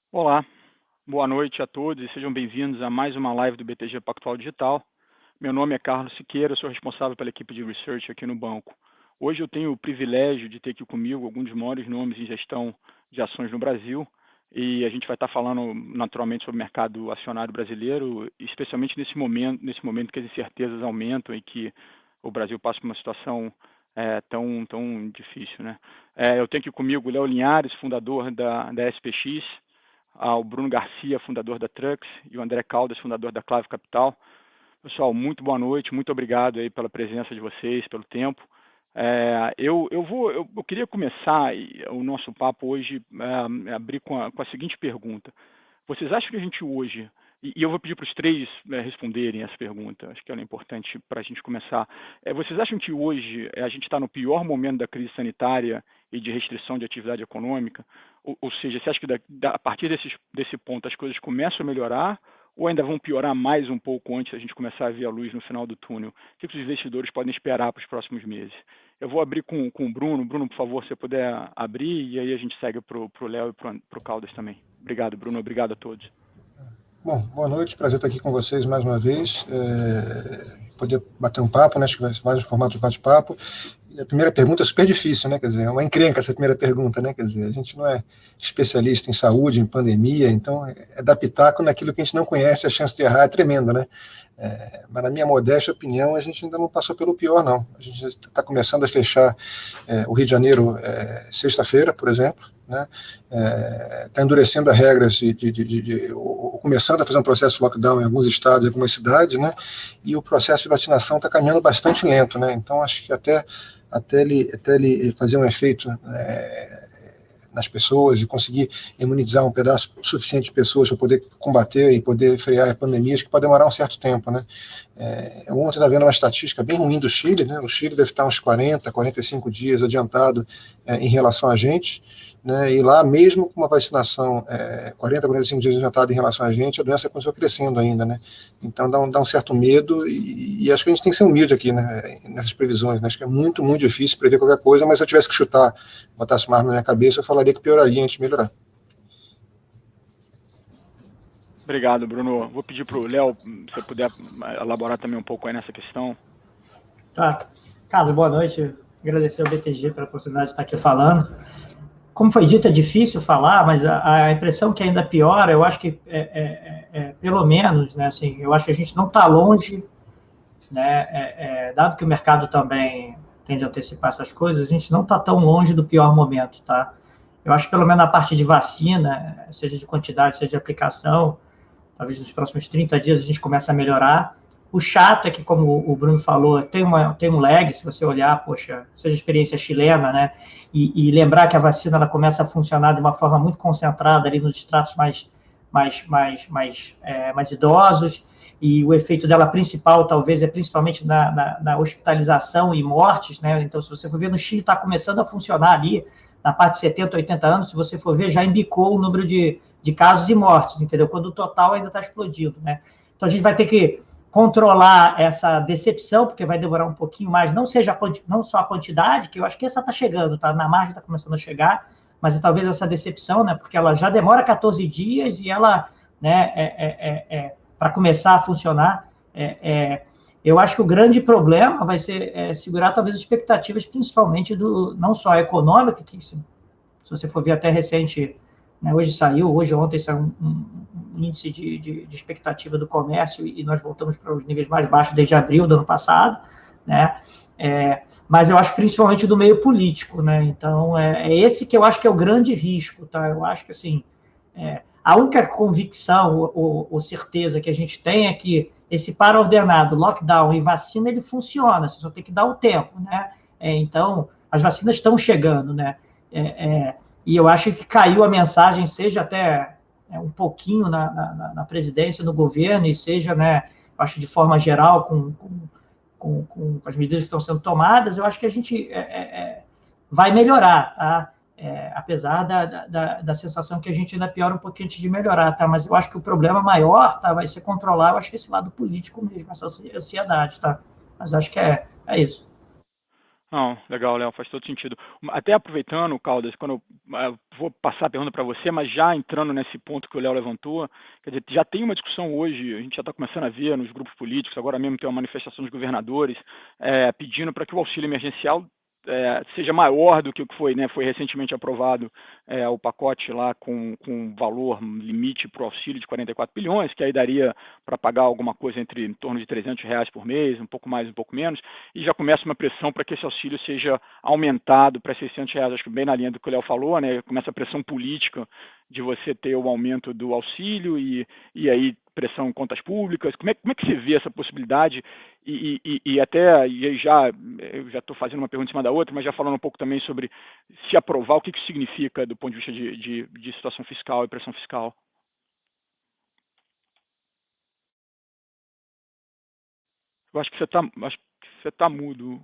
Olá, boa noite a todos e sejam bem-vindos a mais uma live do BTG Pactual Digital. Meu nome é Carlos Siqueira, sou responsável pela equipe de research aqui no banco. Hoje eu tenho o privilégio de ter aqui comigo alguns dos maiores nomes em gestão de ações no Brasil e a gente vai estar falando naturalmente sobre o mercado acionário brasileiro, especialmente nesse momento que as incertezas aumentam e que o Brasil passa por uma situação tão difícil, né? Eu tenho aqui comigo o Léo Linhares, fundador da SPX, ao Bruno Garcia, fundador da Trux, e o André Caldas, fundador da Clave Capital. Pessoal, muito boa noite, muito obrigado aí pela presença de vocês, pelo tempo. Eu queria começar o nosso papo hoje, abrir com a seguinte pergunta. Vocês acham que a gente hoje, e eu vou pedir para os três responderem essa pergunta, acho que ela é importante para a gente começar. Vocês acham que hoje a gente está no pior momento da crise sanitária e de restrição de atividade econômica? Ou seja, você acha que a partir desse ponto as coisas começam a melhorar ou ainda vão piorar mais um pouco antes da gente começar a ver a luz no final do túnel? O que os investidores podem esperar para os próximos meses? Eu vou abrir com o Bruno. Bruno, por favor, se você puder abrir, e aí a gente segue para o Léo e para o Caldas também. Obrigado, Bruno. Obrigado a todos. Bom, boa noite. Prazer estar aqui com vocês mais uma vez. Poder bater um papo, né? Acho que vai ser vários formatos de bate-papo. E a primeira pergunta é super difícil, né? Quer dizer, é uma encrenca essa primeira pergunta, né? Quer dizer, a gente não é especialista em saúde, em pandemia, então é dar pitaco naquilo que a gente não conhece, a chance de errar é tremenda, né? Mas na minha modesta opinião, a gente ainda não passou pelo pior, não. A gente está começando a fechar o Rio de Janeiro sexta-feira, por exemplo, né? Está endurecendo as regras começando a fazer um processo de lockdown em alguns estados, em algumas cidades, né? E o processo de vacinação está caminhando bastante lento, né? Então acho que até ele fazer um efeito nas pessoas e conseguir imunizar um pedaço suficiente de pessoas para poder combater e poder frear pandemias, que pode demorar um certo tempo, né? Ontem estava vendo uma estatística bem ruim do Chile, né? O Chile deve estar uns 40, 45 dias adiantado em relação a gente, né? E lá, mesmo com uma vacinação 40, 45 dias adiantado em relação a gente, a doença continua crescendo ainda, né? Então dá um certo medo e acho que a gente tem que ser humilde aqui, né? Nessas previsões, né? Acho que é muito, muito difícil prever qualquer coisa, mas se eu tivesse que chutar, botasse uma arma na minha cabeça, eu falaria que pioraria antes de melhorar. Obrigado, Bruno. Vou pedir para o Léo, se você puder elaborar também um pouco aí nessa questão. Tá. Carlos, boa noite. Agradecer ao BTG pela oportunidade de estar aqui falando. Como foi dito, é difícil falar, mas a impressão que ainda piora, eu acho que pelo menos, né, assim, eu acho que a gente não está longe, né, dado que o mercado também tende a antecipar essas coisas, a gente não está tão longe do pior momento, tá? Eu acho que pelo menos na parte de vacina, seja de quantidade, seja de aplicação, talvez nos próximos 30 dias a gente comece a melhorar. O chato é que, como o Bruno falou, tem um lag, se você olhar, poxa, seja experiência chilena, né? E lembrar que a vacina ela começa a funcionar de uma forma muito concentrada ali nos estratos mais idosos, e o efeito dela principal, talvez, é principalmente na hospitalização e mortes, né? Então, se você for ver, no Chile está começando a funcionar ali, na parte de 70, 80 anos, se você for ver, já embicou o número de casos e mortes, entendeu? Quando o total ainda está explodindo, né? Então, a gente vai ter que controlar essa decepção, porque vai demorar um pouquinho mais, não só a quantidade, que eu acho que essa está chegando, tá? Na margem está começando a chegar, mas talvez essa decepção, né? Porque ela já demora 14 dias e ela, né, para começar a funcionar, eu acho que o grande problema vai ser segurar talvez as expectativas, principalmente não só econômica, que se você for ver até recente, né, ontem saiu um índice de expectativa do comércio e nós voltamos para os níveis mais baixos desde abril do ano passado, né? Mas eu acho principalmente do meio político, né? Então esse que eu acho que é o grande risco, tá? Eu acho que assim a única convicção ou certeza que a gente tem é que esse para-ordenado, lockdown e vacina, ele funciona, você só tem que dar o tempo, né? Então, as vacinas estão chegando, né? E eu acho que caiu a mensagem, seja até um pouquinho na presidência, no governo, e seja, né, acho de forma geral, com as medidas que estão sendo tomadas, eu acho que a gente vai melhorar, tá? Apesar da sensação que a gente ainda piora um pouquinho antes de melhorar, tá? Mas eu acho que o problema maior, tá, vai ser controlar, eu acho que esse lado político mesmo, essa ansiedade, tá? Mas acho que é isso. Não, legal, Léo, faz todo sentido. Até aproveitando, Caldas, quando eu vou passar a pergunta para você, mas já entrando nesse ponto que o Léo levantou, quer dizer, já tem uma discussão hoje, a gente já está começando a ver nos grupos políticos, agora mesmo tem uma manifestação dos governadores pedindo para que o auxílio emergencial seja maior do que o que foi, né? Foi recentemente aprovado o pacote lá com valor limite para o auxílio de 44 bilhões, que aí daria para pagar alguma coisa em torno de R$ 300 por mês, um pouco mais, um pouco menos, e já começa uma pressão para que esse auxílio seja aumentado para R$ 600, acho que bem na linha do que o Léo falou, né? Começa a pressão política de você ter o aumento do auxílio e aí pressão em contas públicas. Como é que você vê essa possibilidade? E até, eu já estou fazendo uma pergunta em cima da outra, mas já falando um pouco também sobre se aprovar, o que isso significa do ponto de vista de situação fiscal e pressão fiscal. Eu acho que você está mudo.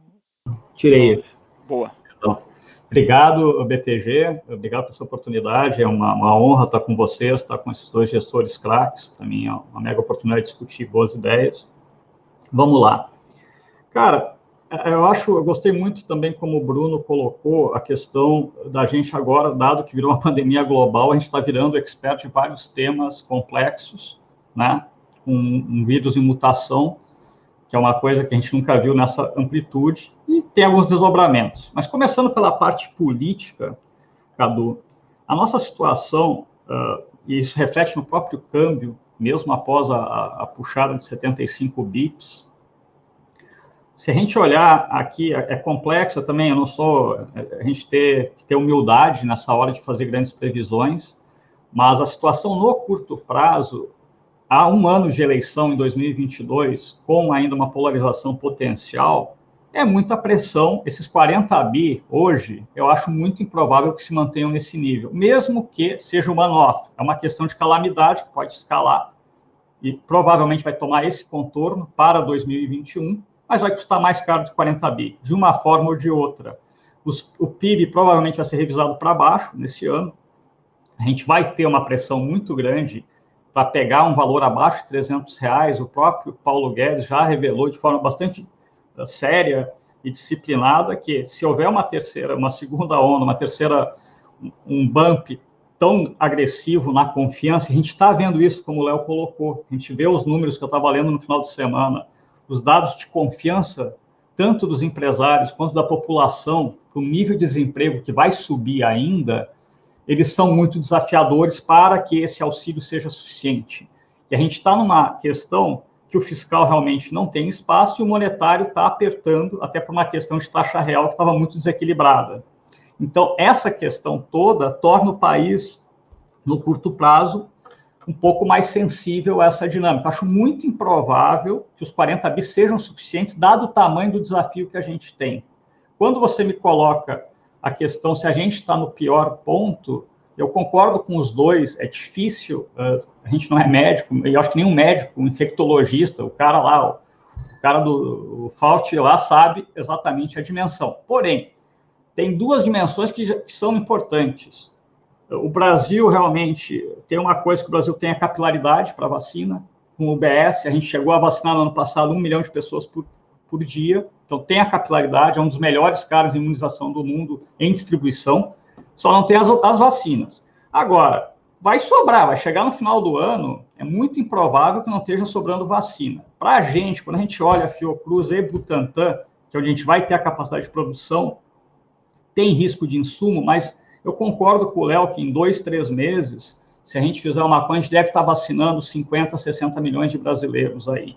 Tirei. Boa. Então, obrigado, BTG, obrigado por essa oportunidade, é uma honra estar com vocês, estar com esses dois gestores craques, para mim é uma mega oportunidade de discutir boas ideias. Vamos lá. Cara, eu gostei muito também como o Bruno colocou a questão da gente agora, dado que virou uma pandemia global, a gente está virando expert de vários temas complexos, né, com um vírus em mutação, que é uma coisa que a gente nunca viu nessa amplitude, e tem alguns desdobramentos. Mas começando pela parte política, Cadu, a nossa situação, e isso reflete no próprio câmbio, mesmo após a puxada de 75 bips, se a gente olhar aqui, é complexo também, a gente tem que ter humildade nessa hora de fazer grandes previsões, mas a situação no curto prazo, há um ano de eleição em 2022, com ainda uma polarização potencial, é muita pressão. Esses 40 bi, hoje, eu acho muito improvável que se mantenham nesse nível, mesmo que seja um one-off. É uma questão de calamidade que pode escalar e provavelmente vai tomar esse contorno para 2021, mas vai custar mais caro de 40 bi, de uma forma ou de outra. O PIB provavelmente vai ser revisado para baixo nesse ano. A gente vai ter uma pressão muito grande para pegar um valor abaixo de R$300, o próprio Paulo Guedes já revelou de forma bastante séria e disciplinada que se houver uma segunda onda, um bump tão agressivo na confiança, a gente está vendo isso, como o Léo colocou, a gente vê os números que eu estava lendo no final de semana, os dados de confiança, tanto dos empresários quanto da população, o nível de desemprego que vai subir ainda, eles são muito desafiadores para que esse auxílio seja suficiente. E a gente está numa questão que o fiscal realmente não tem espaço e o monetário está apertando, até por uma questão de taxa real que estava muito desequilibrada. Então, essa questão toda torna o país, no curto prazo, um pouco mais sensível a essa dinâmica. Acho muito improvável que os 40 bi sejam suficientes, dado o tamanho do desafio que a gente tem. Quando você me coloca a questão se a gente está no pior ponto, eu concordo com os dois, é difícil, a gente não é médico, eu acho que nenhum médico, um infectologista, o cara do Fauci lá sabe exatamente a dimensão. Porém, tem duas dimensões que são importantes. O Brasil realmente tem uma coisa que o Brasil tem a capilaridade para vacina, com o UBS, a gente chegou a vacinar no ano passado 1 milhão de pessoas por dia, então tem a capilaridade, é um dos melhores caras de imunização do mundo em distribuição, só não tem as vacinas. Agora, vai sobrar, vai chegar no final do ano, é muito improvável que não esteja sobrando vacina. Para a gente, quando a gente olha a Fiocruz e Butantan, que é onde a gente vai ter a capacidade de produção, tem risco de insumo, mas eu concordo com o Léo que em 2, 3 meses, se a gente fizer uma conta, a gente deve estar vacinando 50, 60 milhões de brasileiros aí.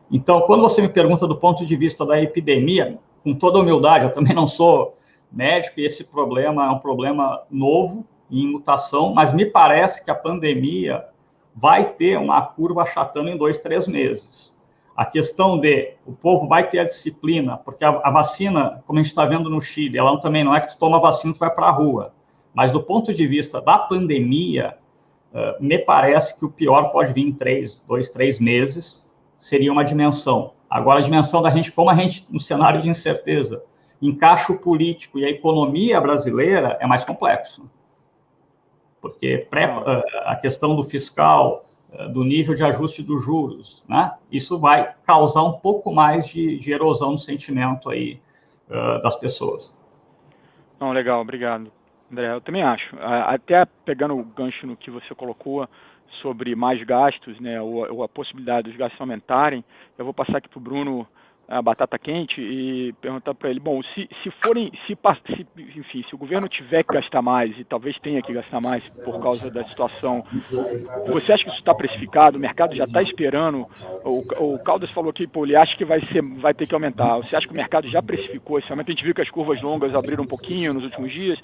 Então, quando você me pergunta do ponto de vista da epidemia, com toda humildade, eu também não sou médico e esse problema é um problema novo, em mutação, mas me parece que a pandemia vai ter uma curva achatando em 2, 3 meses. A questão o povo vai ter a disciplina, porque a vacina, como a gente está vendo no Chile, ela também não é que tu toma a vacina e tu vai para a rua. Mas do ponto de vista da pandemia, me parece que o pior pode vir em 2, 3 meses, seria uma dimensão. Agora, a dimensão da gente, como a gente, no cenário de incerteza, encaixa o político e a economia brasileira, é mais complexo. Porque a questão do fiscal, do nível de ajuste dos juros, né? Isso vai causar um pouco mais de erosão no sentimento aí das pessoas. Não, legal, obrigado, André. Eu também acho. Até pegando o gancho no que você colocou sobre mais gastos, né, ou a possibilidade dos gastos aumentarem, eu vou passar aqui para o Bruno a batata quente e perguntar para ele, bom, se o governo tiver que gastar mais, e talvez tenha que gastar mais por causa da situação, você acha que isso está precificado? O mercado já está esperando? O Caldas falou que ele acha que vai ter que aumentar. Você acha que o mercado já precificou esse aumento? A gente viu que as curvas longas abriram um pouquinho nos últimos dias,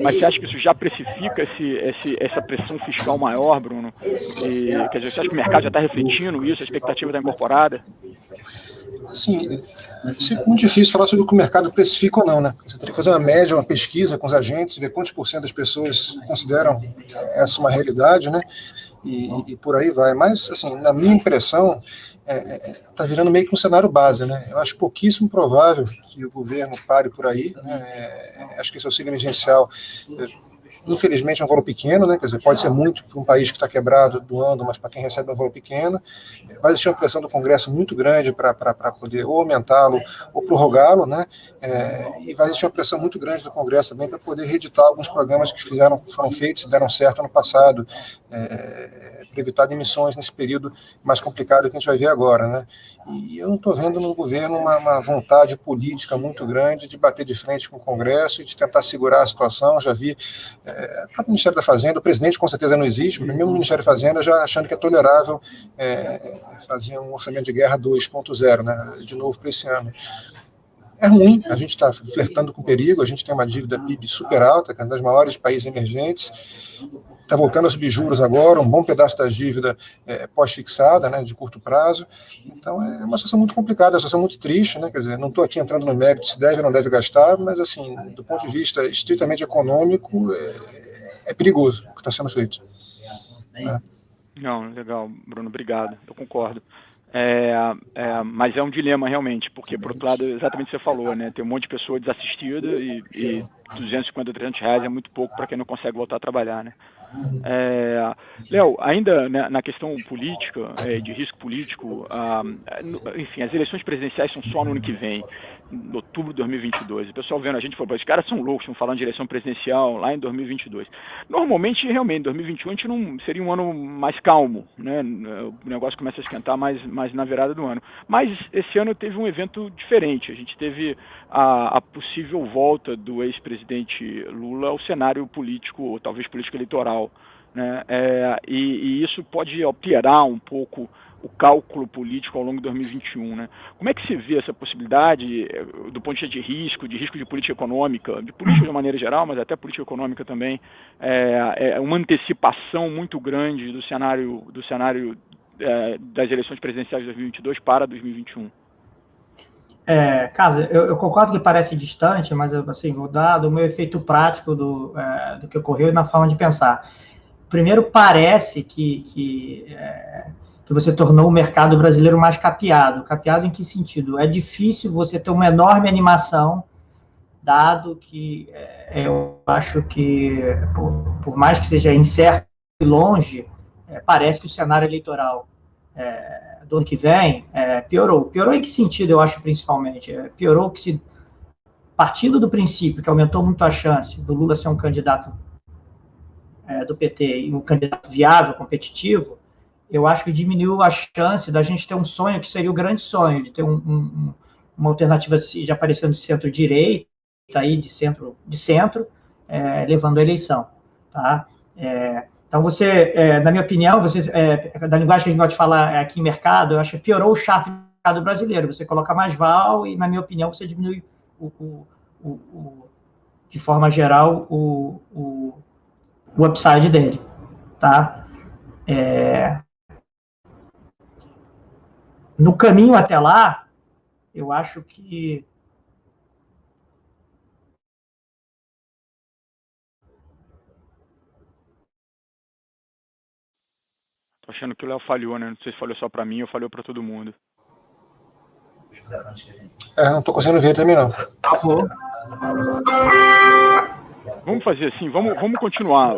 mas você acha que isso já precifica essa pressão fiscal maior, Bruno? Quer dizer, você acha que o mercado já está refletindo isso, a expectativa está incorporada? Assim, é muito difícil falar sobre o que o mercado precifica ou não, né? Você teria que fazer uma média, uma pesquisa com os agentes, ver quantos % das pessoas consideram essa uma realidade, né? E por aí vai. Mas, assim, na minha impressão, está virando meio que um cenário base, né? Eu acho pouquíssimo provável que o governo pare por aí, né? Acho que esse auxílio emergencial, infelizmente, é um valor pequeno, né? Quer dizer, pode ser muito para um país que está quebrado, doando, mas para quem recebe é um valor pequeno. Vai existir uma pressão do Congresso muito grande para poder ou aumentá-lo ou prorrogá-lo, né? E vai existir uma pressão muito grande do Congresso também para poder reeditar alguns programas que foram feitos e deram certo ano passado, para evitar demissões nesse período mais complicado que a gente vai ver agora, né? E eu não estou vendo no governo uma vontade política muito grande de bater de frente com o Congresso e de tentar segurar a situação. Já vi o Ministério da Fazenda, o presidente com certeza não existe, mas mesmo o Ministério da Fazenda já achando que é tolerável fazer um orçamento de guerra 2.0, né, de novo para esse ano. É ruim, a gente está flertando com perigo, a gente tem uma dívida PIB super alta, que é uma das maiores países emergentes, está voltando a subir juros agora, um bom pedaço da dívida pós-fixada, né, de curto prazo. Então é uma situação muito complicada, uma situação muito triste, né, quer dizer, não estou aqui entrando no mérito se deve ou não deve gastar, mas assim, do ponto de vista estritamente econômico, é perigoso o que está sendo feito. Não, legal, Bruno, obrigado, eu concordo. Mas é um dilema realmente, porque por outro lado, exatamente o que você falou, né? Tem um monte de pessoa desassistida e 250, 300 reais é muito pouco para quem não consegue voltar a trabalhar, né? Léo, ainda na questão política, de risco político, enfim, as eleições presidenciais são só no ano que vem, em outubro de 2022. O pessoal vendo a gente falou, os caras são loucos, estão falando de eleição presidencial lá em 2022. Normalmente, realmente, em 2021 a gente não seria um ano mais calmo, né? O negócio começa a esquentar mais na virada do ano. Mas esse ano teve um evento diferente. A gente teve a possível volta do ex-presidente Lula ao cenário político, ou talvez político eleitoral, né? E isso pode alterar um pouco o cálculo político ao longo de 2021, né? Como é que se vê essa possibilidade do ponto de vista de risco de política econômica, de política de maneira geral, mas até política econômica também, uma antecipação muito grande do cenário das eleições presidenciais de 2022 para 2021? Carlos, eu concordo que parece distante, mas assim, vou dar do meu efeito prático do que ocorreu e na forma de pensar. Primeiro, parece que você tornou o mercado brasileiro mais capeado. Capeado em que sentido? É difícil você ter uma enorme animação, dado que eu acho que, por mais que seja incerto e longe, parece que o cenário eleitoral do ano que vem piorou. Piorou em que sentido, eu acho, principalmente? Piorou que, partindo do princípio que aumentou muito a chance do Lula ser um candidato do PT e um candidato viável, competitivo, eu acho que diminuiu a chance da gente ter um sonho que seria o grande sonho, de ter uma alternativa de aparecer de centro-direita, aí de centro, levando a eleição. Tá? Então, na minha opinião, da linguagem que a gente gosta de falar aqui em mercado, eu acho que piorou o charme do mercado brasileiro. Você coloca mais val e, na minha opinião, você diminui, de forma geral, o upside dele. Tá? No caminho até lá, eu acho que Tô achando que o Léo falhou, né? Não sei se falhou só para mim ou falhou para todo mundo. Não tô conseguindo ver também, não. Vamos fazer assim, vamos continuar.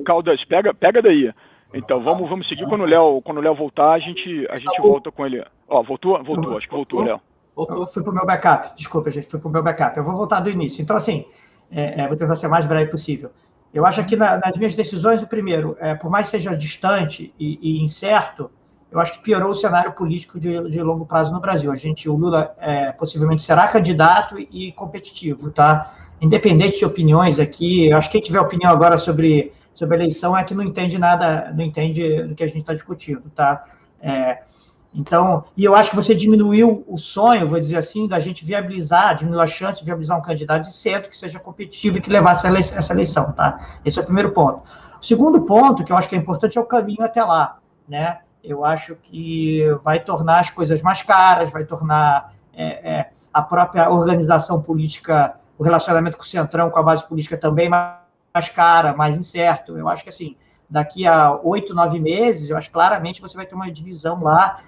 Caldas, pega daí. Então, vamos seguir. Quando o Léo voltar, a gente volta com ele. Ó, voltou? Acho que voltou, Léo. Eu fui para o meu backup. Desculpa, gente, fui para o meu backup. Eu vou voltar do início. Então, assim, vou tentar ser o mais breve possível. Eu acho que nas minhas decisões, o primeiro, por mais que seja distante e incerto, eu acho que piorou o cenário político de longo prazo no Brasil. O Lula possivelmente será candidato e competitivo, tá? Independente de opiniões aqui, eu acho que quem tiver opinião agora sobre a eleição é que não entende nada, não entende do que a gente está discutindo, tá? Então, e eu acho que você diminuiu o sonho, vou dizer assim, da gente diminuiu a chance de viabilizar um candidato de centro que seja competitivo e que levasse essa eleição, tá? Esse é o primeiro ponto. O segundo ponto, que eu acho que é importante, é o caminho até lá, né? Eu acho que vai tornar as coisas mais caras, vai tornar a própria organização política, o relacionamento com o Centrão, com a base política também mais cara, mais incerto. Eu acho que, assim, daqui a 8, 9 meses, eu acho claramente você vai ter uma divisão lá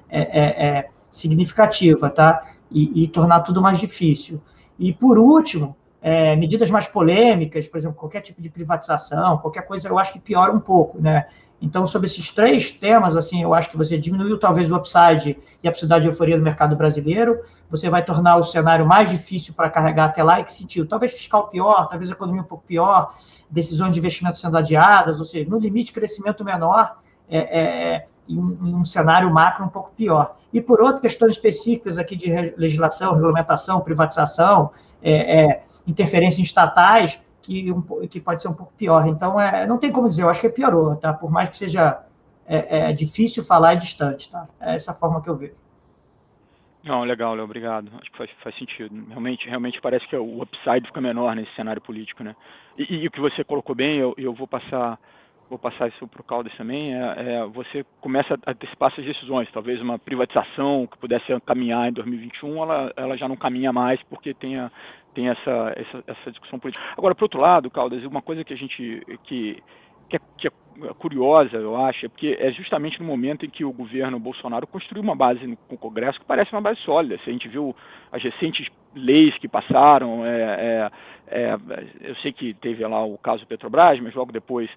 significativa, tá? E tornar tudo mais difícil. E, por último, medidas mais polêmicas, por exemplo, qualquer tipo de privatização, qualquer coisa, eu acho que piora um pouco, né? Então, sobre esses 3 temas, assim, eu acho que você diminuiu talvez o upside e a possibilidade de euforia do mercado brasileiro, você vai tornar o cenário mais difícil para carregar até lá. Em que sentido? Talvez fiscal pior, talvez a economia um pouco pior, decisões de investimento sendo adiadas, ou seja, no limite, crescimento menor em um cenário macro um pouco pior. E, por outro, questões específicas aqui de legislação, regulamentação, privatização, interferência em estatais, que pode ser um pouco pior. Então, não tem como dizer, eu acho que piorou, tá? Por mais que seja difícil falar, distante, tá? É essa forma que eu vejo. Não, legal, Léo, obrigado. Acho que faz sentido. Realmente parece que o upside fica menor nesse cenário político, né? E o que você colocou bem, eu vou passar isso para o Caldas também, você começa a antecipar essas decisões. Talvez uma privatização que pudesse caminhar em 2021, ela já não caminha mais porque tem essa discussão política. Agora, por outro lado, Caldas, uma coisa que a gente que é curiosa, eu acho, é porque é justamente no momento em que o governo Bolsonaro construiu uma base no Congresso que parece uma base sólida. Se a gente viu as recentes leis que passaram, eu sei que teve lá o caso Petrobras, mas logo depois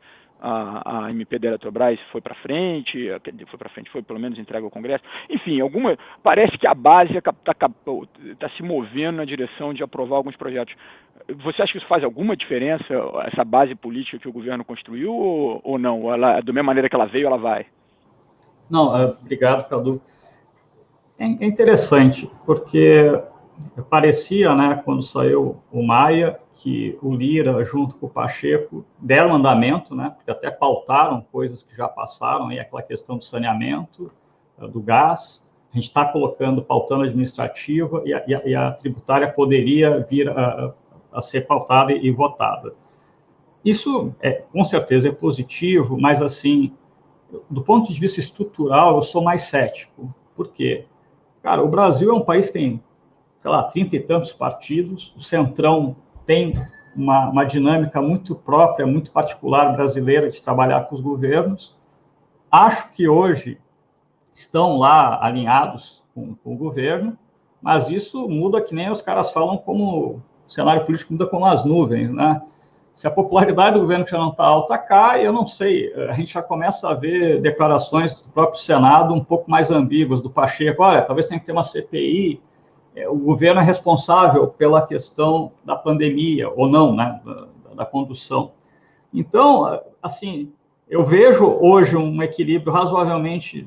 a MP da Eletrobras foi para frente, foi pelo menos entregue ao Congresso. Enfim, parece que a base está se movendo na direção de aprovar alguns projetos. Você acha que isso faz alguma diferença, essa base política que o governo construiu, ou não? Da mesma maneira que ela veio, ela vai? Não, obrigado, Cadu. É interessante, porque parecia, né, quando saiu o Maia, que o Lira, junto com o Pacheco, deram andamento, né, porque até pautaram coisas que já passaram, aí aquela questão do saneamento, do gás. A gente está pautando a administrativa e a tributária poderia vir a ser pautada e votada. Isso, com certeza, é positivo, mas, assim, do ponto de vista estrutural, eu sou mais cético. Por quê? Cara, o Brasil é um país que tem, sei lá, 30 e tantos partidos, o Centrão tem uma dinâmica muito própria, muito particular brasileira de trabalhar com os governos. Acho que hoje estão lá alinhados com o governo, mas isso muda que nem os caras falam, como o cenário político muda como as nuvens, né? Se a popularidade do governo que já não está alta cai, eu não sei, a gente já começa a ver declarações do próprio Senado um pouco mais ambíguas, do Pacheco, olha, talvez tenha que ter uma CPI, o governo é responsável pela questão da pandemia, ou não, né, da condução. Então, assim, eu vejo hoje um equilíbrio razoavelmente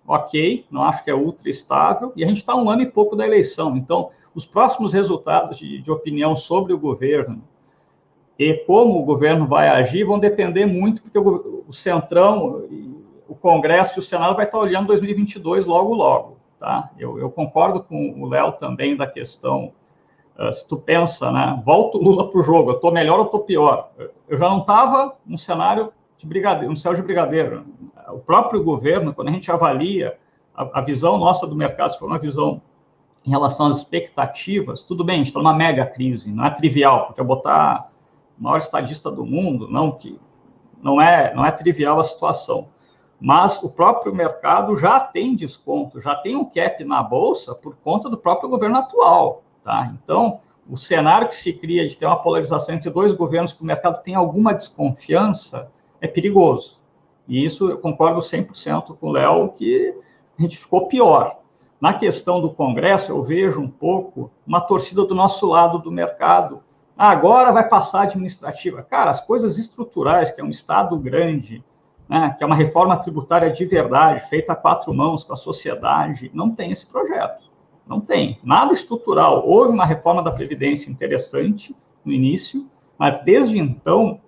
ok, não acho que é ultra estável, e a gente está 1 ano e pouco da eleição. Então, os próximos resultados de opinião sobre o governo e como o governo vai agir vão depender muito, porque o Centrão, o Congresso e o Senado vai estar olhando 2022 logo. Tá? Eu concordo com o Léo também da questão, se tu pensa, né, volta o Lula para o jogo, eu estou melhor ou estou pior? Eu já não estava num cenário de brigadeiro, um céu de brigadeiro. O próprio governo, quando a gente avalia a visão nossa do mercado, se for uma visão em relação às expectativas, tudo bem, a gente está numa mega crise, não é trivial, porque eu botar o maior estadista do mundo, não é trivial a situação. Mas o próprio mercado já tem desconto, já tem um cap na Bolsa por conta do próprio governo atual. Tá? Então, o cenário que se cria de ter uma polarização entre 2 governos que o mercado tem alguma desconfiança é perigoso. E isso eu concordo 100% com o Léo, que a gente ficou pior. Na questão do Congresso, eu vejo um pouco uma torcida do nosso lado do mercado. Agora vai passar a administrativa. Cara, as coisas estruturais, que é um Estado grande, né, que é uma reforma tributária de verdade, feita a 4 mãos com a sociedade, não tem esse projeto. Não tem. Nada estrutural. Houve uma reforma da Previdência interessante no início, mas desde então,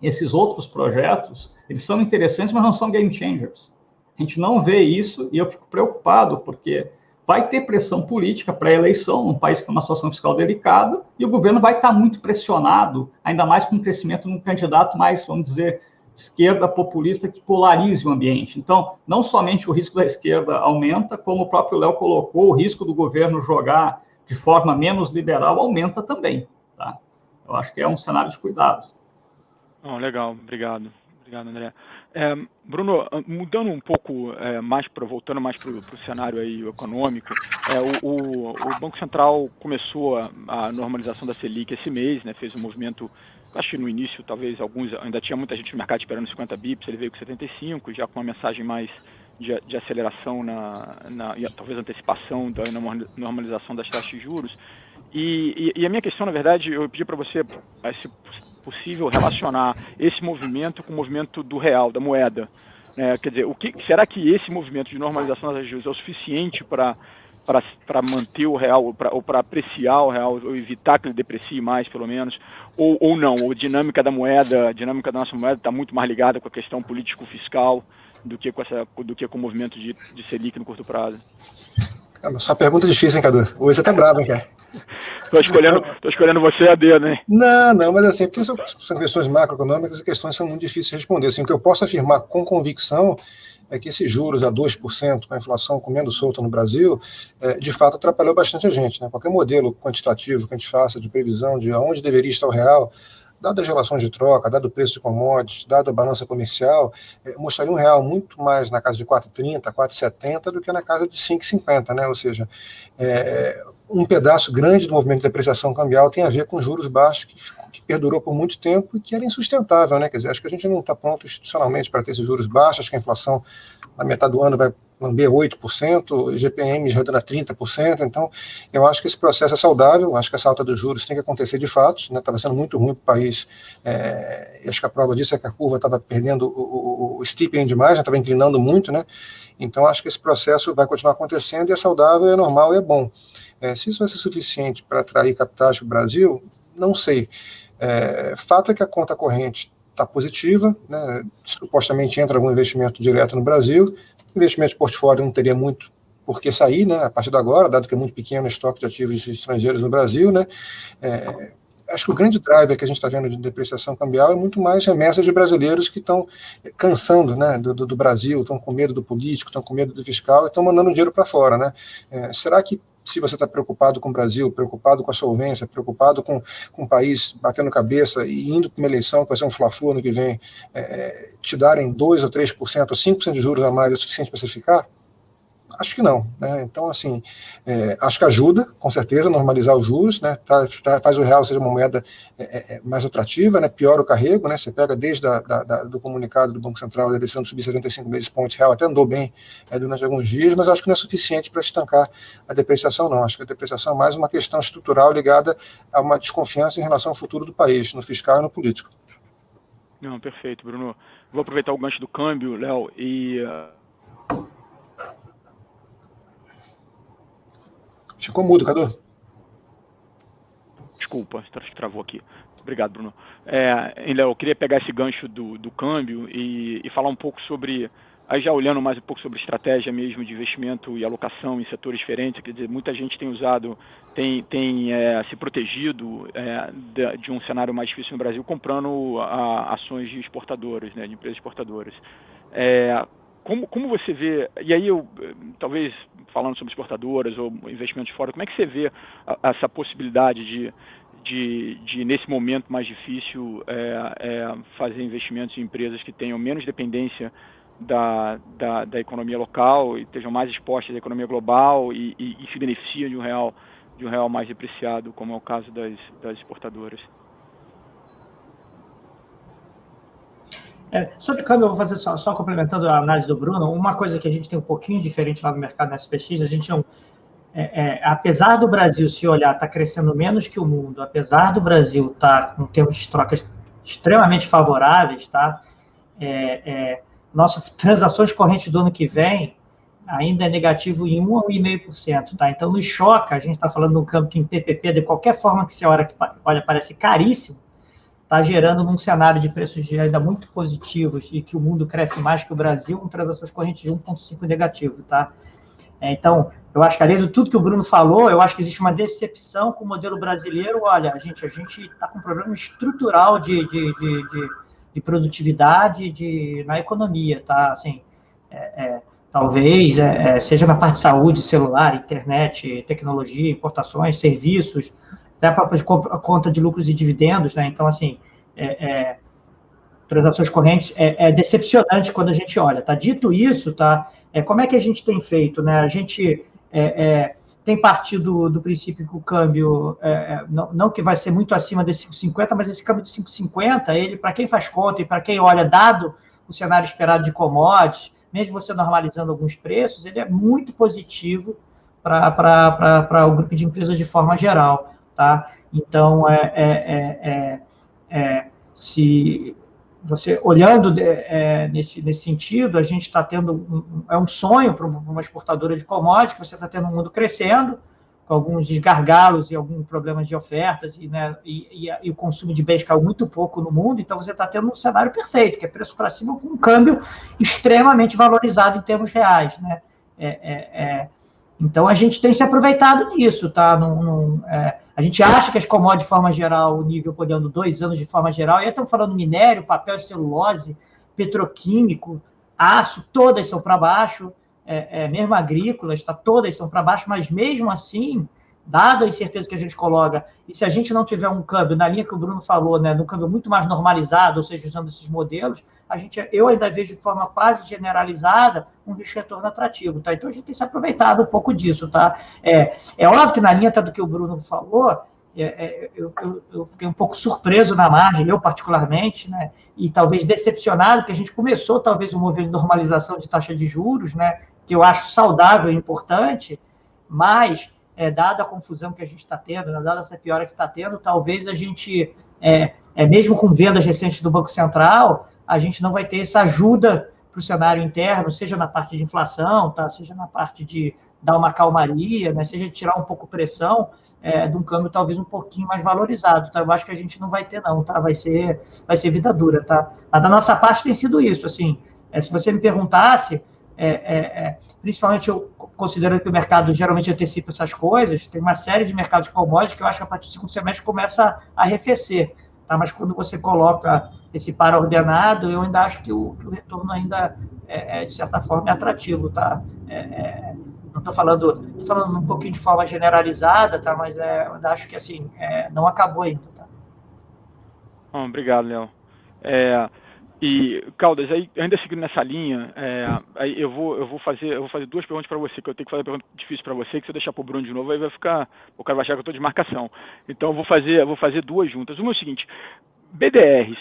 esses outros projetos, eles são interessantes, mas não são game changers. A gente não vê isso e eu fico preocupado, porque vai ter pressão política para a eleição, num país que tem uma situação fiscal delicada, e o governo vai estar muito pressionado, ainda mais com o crescimento de um candidato mais, vamos dizer, esquerda populista que polarize o ambiente. Então, não somente o risco da esquerda aumenta, como o próprio Léo colocou, o risco do governo jogar de forma menos liberal aumenta também. Tá? Eu acho que é um cenário de cuidado. Legal, obrigado. Obrigado, André. Bruno, mudando um pouco, voltando mais para o cenário aí econômico, o Banco Central começou a normalização da Selic esse mês, né, fez um movimento, acho que no início, talvez ainda tinha muita gente no mercado esperando 50 bips, ele veio com 75, já com uma mensagem mais de aceleração, talvez antecipação da normalização das taxas de juros. E a minha questão, na verdade, eu pedi para você, se possível, relacionar esse movimento com o movimento do real, da moeda. Quer dizer, será que esse movimento de normalização das juros é o suficiente para manter o real, ou para apreciar o real, ou evitar que ele deprecie mais, pelo menos, ou não? A dinâmica da nossa moeda está muito mais ligada com a questão político-fiscal do que com o movimento de Selic no curto prazo? Sua pergunta é difícil, hein, Cadu? Hoje você tá bravo, hein, cara? Tô escolhendo você a dedo, né? Não, mas assim, porque são questões macroeconômicas e questões que são muito difíceis de responder. Assim, o que eu posso afirmar com convicção é que esses juros a 2%, com a inflação comendo solta no Brasil, de fato atrapalhou bastante a gente, né? Qualquer modelo quantitativo que a gente faça de previsão de aonde deveria estar o real, dado as relações de troca, dado o preço de commodities, dado a balança comercial, mostraria um real muito mais na casa de 4,30, 4,70 do que na casa de 5,50, né? Ou seja, um pedaço grande do movimento de depreciação cambial tem a ver com juros baixos que perdurou por muito tempo e que era insustentável, né? Quer dizer, acho que a gente não está pronto institucionalmente para ter esses juros baixos, acho que a inflação na metade do ano vai lamber 8%, GPM rodando a 30%, então eu acho que esse processo é saudável, acho que essa alta dos juros tem que acontecer de fato, né? Estava sendo muito ruim para o país, e acho que a prova disso é que a curva estava perdendo o steepening demais, estava inclinando muito, né? Então acho que esse processo vai continuar acontecendo e é saudável, é normal e é bom. Se isso vai ser suficiente para atrair capitais para o Brasil, não sei. Fato é que a conta corrente está positiva, né? Supostamente entra algum investimento direto no Brasil, investimento de portfólio não teria muito por que sair, né, a partir de agora, dado que é muito pequeno o estoque de ativos estrangeiros no Brasil, né? Acho que o grande driver que a gente está vendo de depreciação cambial é muito mais remessas de brasileiros que estão cansando, né, do Brasil, estão com medo do político, estão com medo do fiscal e estão mandando dinheiro para fora, né? Será que se você está preocupado com o Brasil, preocupado com a solvência, preocupado com o país batendo cabeça e indo para uma eleição que vai ser um fla-flu ano que vem, te darem 2 ou 3% ou 5% de juros a mais é suficiente para você ficar? Acho que não, né? Então, assim, acho que ajuda, com certeza, normalizar os juros, né? Faz o real seja uma moeda mais atrativa, né? Piora o carrego, né? Você pega desde do comunicado do Banco Central da decisão de subir 75 basis points, real até andou bem durante alguns dias, mas acho que não é suficiente para estancar a depreciação, não. Acho que a depreciação é mais uma questão estrutural ligada a uma desconfiança em relação ao futuro do país, no fiscal e no político. Não, perfeito, Bruno. Vou aproveitar o gancho do câmbio, Léo, e... Ficou mudo, Cadu? Desculpa, acho que travou aqui. Obrigado, Bruno. Léo, eu queria pegar esse gancho do câmbio e falar um pouco sobre, aí já olhando mais um pouco sobre estratégia mesmo de investimento e alocação em setores diferentes, quer dizer, muita gente tem usado, tem se protegido de um cenário mais difícil no Brasil comprando ações de exportadoras, né, de empresas exportadoras. Como você vê, e aí talvez falando sobre exportadoras ou investimentos fora, como é que você vê essa possibilidade de nesse momento mais difícil, fazer investimentos em empresas que tenham menos dependência da economia local e estejam mais expostas à economia global e se beneficiam de um real mais depreciado, como é o caso das exportadoras? Sobre o câmbio, eu vou fazer só complementando a análise do Bruno, uma coisa que a gente tem um pouquinho diferente lá no mercado nessas pesquisas, a gente não, apesar do Brasil, se olhar, está crescendo menos que o mundo, apesar do Brasil estar com termos de trocas extremamente favoráveis, tá? Nossas transações correntes do ano que vem ainda é negativo em 1 a 1,5%, tá? Então, nos choca, a gente está falando de um câmbio que em PPP, de qualquer forma que você olha, parece caríssimo, está gerando num cenário de preços de ainda muito positivos e que o mundo cresce mais que o Brasil, com transações correntes de 1,5 negativo, tá? Então, eu acho que além de tudo que o Bruno falou, eu acho que existe uma decepção com o modelo brasileiro. Olha, a gente está com um problema estrutural de produtividade na economia, tá? Assim, talvez seja na parte de saúde, celular, internet, tecnologia, importações, serviços, até a própria conta de lucros e dividendos, né? Então, assim, transações correntes é decepcionante quando a gente olha, tá? Dito isso, tá? Como é que a gente tem feito, né? A gente tem partido do princípio que o câmbio, não que vai ser muito acima desse 5,50, mas esse câmbio de 5,50, ele, para quem faz conta e para quem olha, dado o cenário esperado de commodities, mesmo você normalizando alguns preços, ele é muito positivo para o grupo de empresas de forma geral, tá? Então, se você olhando nesse sentido, a gente está tendo um sonho para uma exportadora de commodities, você está tendo um mundo crescendo, com alguns desgargalos e alguns problemas de ofertas, e o consumo de bens caiu muito pouco no mundo, então você está tendo um cenário perfeito, que é preço para cima com um câmbio extremamente valorizado em termos reais, né? Então, a gente tem se aproveitado disso, tá? A gente acha que as commodities, de forma geral, o nível podendo 2 anos de forma geral, e aí estamos falando minério, papel e celulose, petroquímico, aço, todas são para baixo, mesmo agrícolas, todas são para baixo, mas mesmo assim, dado a incerteza que a gente coloca, e se a gente não tiver um câmbio, na linha que o Bruno falou, né, num câmbio muito mais normalizado, ou seja, usando esses modelos, eu ainda vejo de forma quase generalizada um risco-retorno atrativo, tá? Então, a gente tem se aproveitado um pouco disso, tá? É óbvio que na linha do que o Bruno falou, eu fiquei um pouco surpreso na margem, eu particularmente, né? E talvez decepcionado, que a gente começou talvez um movimento de normalização de taxa de juros, né? Que eu acho saudável e importante, mas dada a confusão que a gente está tendo, dada essa piora que está tendo, talvez a gente, mesmo com vendas recentes do Banco Central, a gente não vai ter essa ajuda para o cenário interno, seja na parte de inflação, tá? Seja na parte de dar uma calmaria, né? Seja de tirar um pouco pressão de um câmbio talvez um pouquinho mais valorizado, tá? Eu acho que a gente não vai ter, não, tá? Vai ser vida dura, tá? Mas da nossa parte tem sido isso, assim. Se você me perguntasse, principalmente eu considero que o mercado geralmente antecipa essas coisas, tem uma série de mercados de commodities que eu acho que a partir do segundo semestre começa a arrefecer, tá? Mas quando você coloca esse par ordenado, eu ainda acho que o retorno ainda, de certa forma, é atrativo, tá? Não estou falando um pouquinho de forma generalizada, tá? Mas eu ainda acho que, assim, não acabou ainda, tá? Obrigado, Léo. E, Caldas, aí, ainda seguindo nessa linha, aí eu vou fazer 2 perguntas para você, que eu tenho que fazer uma pergunta difícil para você, que se eu deixar para o Bruno de novo, aí o cara vai achar que eu estou de marcação. Então, eu vou fazer 2 juntas. Uma é o seguinte: BDRs,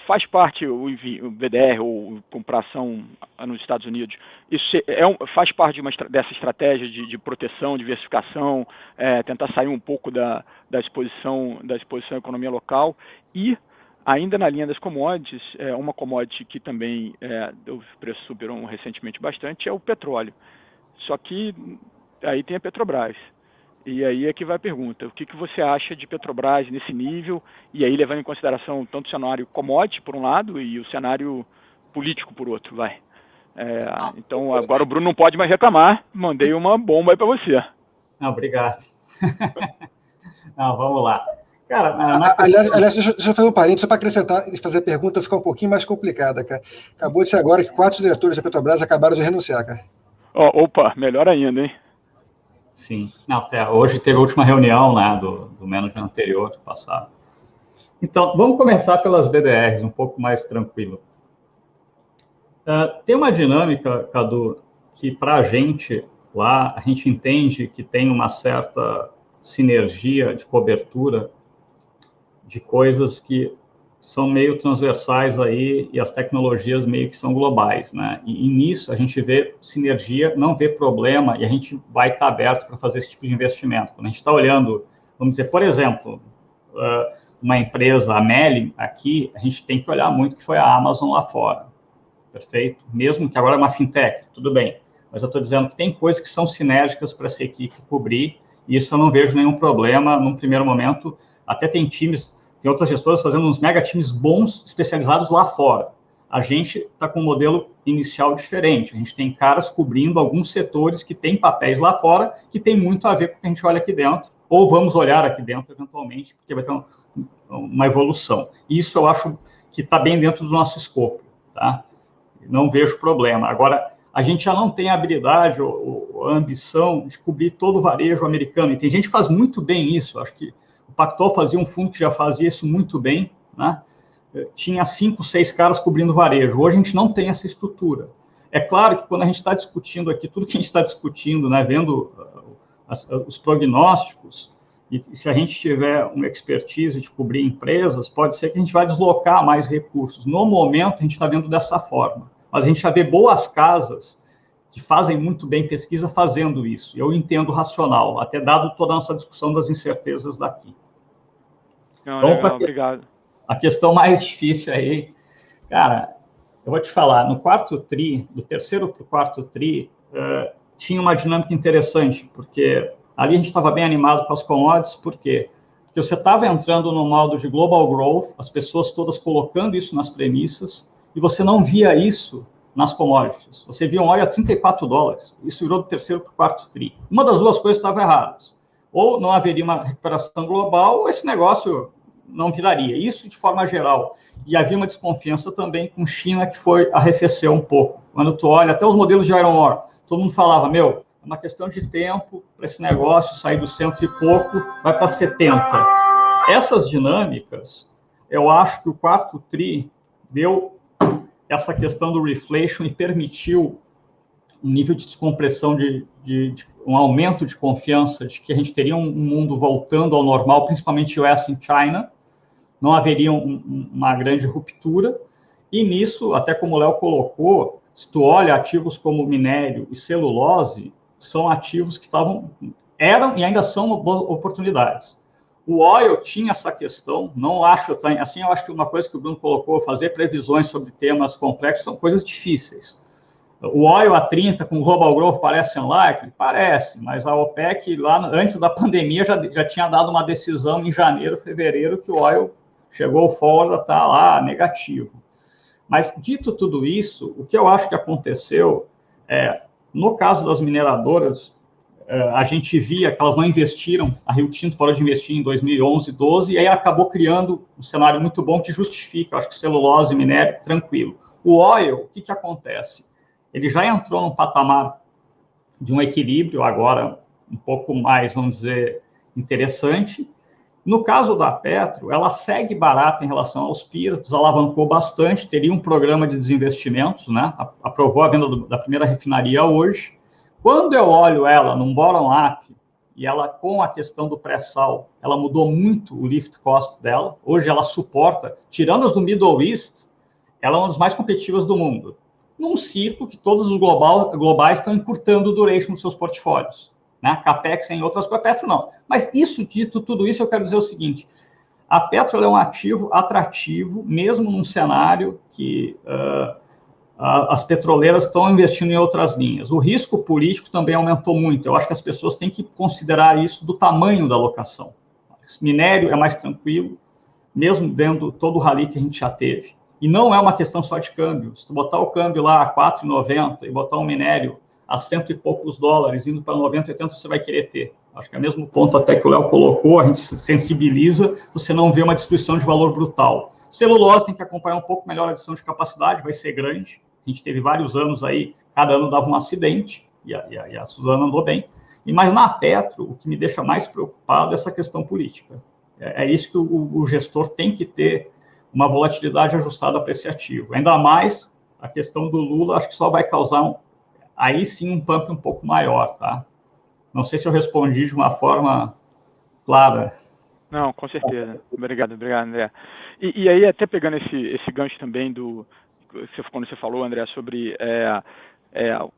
faz parte o BDR, ou compração nos Estados Unidos, isso faz parte dessa estratégia de proteção, diversificação, tentar sair um pouco da exposição à economia local. E ainda na linha das commodities, uma commodity que também os preços subiram recentemente bastante é o petróleo. Só que aí tem a Petrobras. E aí é que vai a pergunta: o que você acha de Petrobras nesse nível? E aí levando em consideração tanto o cenário commodity, por um lado, e o cenário político, por outro, vai. Então, agora o Bruno não pode mais reclamar. Mandei uma bomba aí para você. Não, obrigado. Não, vamos lá. Cara, aliás, deixa eu fazer um parênteses só para acrescentar e fazer a pergunta ficar um pouquinho mais complicada, cara. Acabou de ser agora que 4 diretores da Petrobras acabaram de renunciar, cara. Opa, melhor ainda, hein? Sim. Não, hoje teve a última reunião, né, do manager anterior, passado. Então, vamos começar pelas BDRs, um pouco mais tranquilo. Tem uma dinâmica, Cadu, que para a gente lá, a gente entende que tem uma certa sinergia de cobertura de coisas que são meio transversais aí e as tecnologias meio que são globais, né? E nisso a gente vê sinergia, não vê problema e a gente vai estar aberto para fazer esse tipo de investimento. Quando a gente está olhando, vamos dizer, por exemplo, uma empresa, a Meli, aqui, a gente tem que olhar muito que foi a Amazon lá fora, perfeito? Mesmo que agora é uma fintech, tudo bem, mas eu estou dizendo que tem coisas que são sinérgicas para essa equipe cobrir e isso eu não vejo nenhum problema num primeiro momento, até tem times. Tem outras gestoras fazendo uns mega times bons, especializados lá fora. A gente está com um modelo inicial diferente. A gente tem caras cobrindo alguns setores que têm papéis lá fora, que tem muito a ver com o que a gente olha aqui dentro, ou vamos olhar aqui dentro, eventualmente, porque vai ter uma evolução. Isso eu acho que está bem dentro do nosso escopo, tá? Não vejo problema. Agora, a gente já não tem a habilidade ou a ambição de cobrir todo o varejo americano. E tem gente que faz muito bem isso. Acho que o Pactual fazia um fundo que já fazia isso muito bem, né? Tinha 5, 6 caras cobrindo varejo. Hoje a gente não tem essa estrutura. É claro que quando a gente está discutindo aqui, tudo que a gente está discutindo, né, vendo os prognósticos, e se a gente tiver uma expertise de cobrir empresas, pode ser que a gente vai deslocar mais recursos. No momento, a gente está vendo dessa forma. Mas a gente já vê boas casas que fazem muito bem pesquisa fazendo isso. Eu entendo racional, até dado toda a nossa discussão das incertezas daqui. Não, então, legal, obrigado. A questão mais difícil aí, cara, eu vou te falar, no quarto TRI, do terceiro para o quarto TRI, tinha uma dinâmica interessante, porque ali a gente estava bem animado com as commodities, por quê? Porque você estava entrando no modo de global growth, as pessoas todas colocando isso nas premissas, e você não via isso nas commodities. Você via um óleo a $34. Isso virou do terceiro para o quarto TRI. Uma das duas coisas estava erradas. Ou não haveria uma recuperação global, ou esse negócio não viraria. Isso de forma geral. E havia uma desconfiança também com China, que foi arrefecer um pouco. Quando tu olha, até os modelos de iron ore, todo mundo falava, é uma questão de tempo para esse negócio sair do 100 e pouco, vai para 70. Essas dinâmicas, eu acho que o quarto TRI deu essa questão do reflation e permitiu um nível de descompressão, de um aumento de confiança de que a gente teria um mundo voltando ao normal, principalmente US e China, não haveria uma grande ruptura, e nisso, até como o Léo colocou, se tu olha ativos como minério e celulose, são ativos que eram e ainda são oportunidades. O oil tinha essa questão, não acho, assim, eu acho que uma coisa que o Bruno colocou, fazer previsões sobre temas complexos, são coisas difíceis. O oil a 30 com global growth parece unlikely? Parece, mas a OPEC, lá antes da pandemia, já tinha dado uma decisão em janeiro, fevereiro, que o oil chegou fora, está lá negativo. Mas, dito tudo isso, o que eu acho que aconteceu no caso das mineradoras, a gente via que elas não investiram, a Rio Tinto parou de investir em 2011, 12, e aí acabou criando um cenário muito bom que justifica, acho que celulose e minério, tranquilo. O oil, o que acontece? Ele já entrou num patamar de um equilíbrio, agora um pouco mais, vamos dizer, interessante. No caso da Petro, ela segue barata em relação aos peers, desalavancou bastante, teria um programa de desinvestimentos, né? Aprovou a venda da primeira refinaria hoje. Quando eu olho ela num bottom-up, e ela, com a questão do pré-sal, ela mudou muito o lift cost dela. Hoje ela suporta, tirando as do Middle East, ela é uma das mais competitivas do mundo. Num ciclo que todos os globais estão encurtando o duration dos seus portfólios. Né? Capex em outras coisas, a Petro não. Mas isso dito, tudo isso, eu quero dizer o seguinte, a Petro é um ativo atrativo, mesmo num cenário que as petroleiras estão investindo em outras linhas. O risco político também aumentou muito. Eu acho que as pessoas têm que considerar isso do tamanho da alocação. Minério é mais tranquilo, mesmo dentro todo o rally que a gente já teve. E não é uma questão só de câmbio. Se tu botar o câmbio lá a 4,90 e botar um minério a $100 e poucos, indo para 90, 80, você vai querer ter. Acho que é o mesmo ponto até que o Léo colocou, a gente se sensibiliza, você não vê uma destruição de valor brutal. Celulose tem que acompanhar um pouco melhor a adição de capacidade, vai ser grande. A gente teve vários anos aí, cada ano dava um acidente, e a Suzana andou bem. Mas na Petro, o que me deixa mais preocupado é essa questão política. É isso que o gestor tem que ter, uma volatilidade ajustada para esse ativo. Ainda mais a questão do Lula, acho que só vai causar aí sim um pump um pouco maior, tá? Não sei se eu respondi de uma forma clara. Não, com certeza. Obrigado, André. E aí, até pegando esse gancho também quando você falou, André, sobre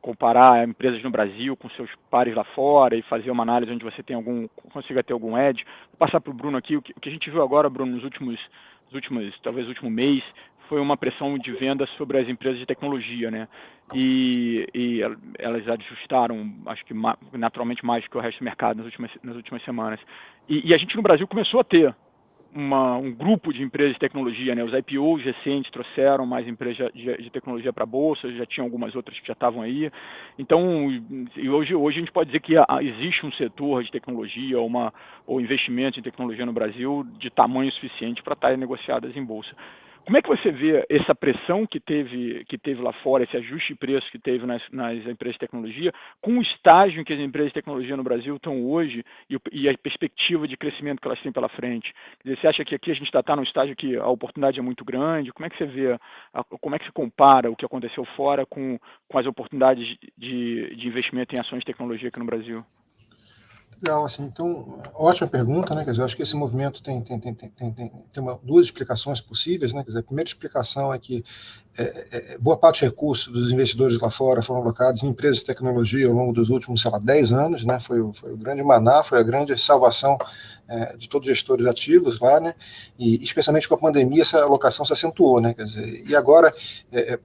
comparar empresas no Brasil com seus pares lá fora e fazer uma análise onde você consiga ter algum edge. Vou passar para o Bruno aqui. O que a gente viu agora, Bruno, talvez último mês, foi uma pressão de venda sobre as empresas de tecnologia, né? E elas ajustaram, acho que naturalmente mais que o resto do mercado nas últimas semanas. E a gente no Brasil começou a ter um grupo de empresas de tecnologia, né? Os IPOs recentes trouxeram mais empresas de tecnologia para a Bolsa, já tinha algumas outras que já estavam aí. Então, hoje a gente pode dizer que existe um setor de tecnologia ou investimento em tecnologia no Brasil de tamanho suficiente para estar negociadas em Bolsa. Como é que você vê essa pressão que teve lá fora, esse ajuste de preço que teve nas empresas de tecnologia, com o estágio em que as empresas de tecnologia no Brasil estão hoje e a perspectiva de crescimento que elas têm pela frente? Quer dizer, você acha que aqui a gente está num estágio que a oportunidade é muito grande? Como é que você vê, como é que você compara o que aconteceu fora com as oportunidades de investimento em ações de tecnologia aqui no Brasil? Legal, assim, então, ótima pergunta, né? Quer dizer, eu acho que esse movimento tem duas explicações possíveis, né? Quer dizer, a primeira explicação é que boa parte dos recursos dos investidores lá fora foram alocados em empresas de tecnologia ao longo dos últimos, 10 anos, né? Foi o grande maná, foi a grande salvação de todos os gestores ativos lá, né? E especialmente com a pandemia essa alocação se acentuou, né? Quer dizer, e agora,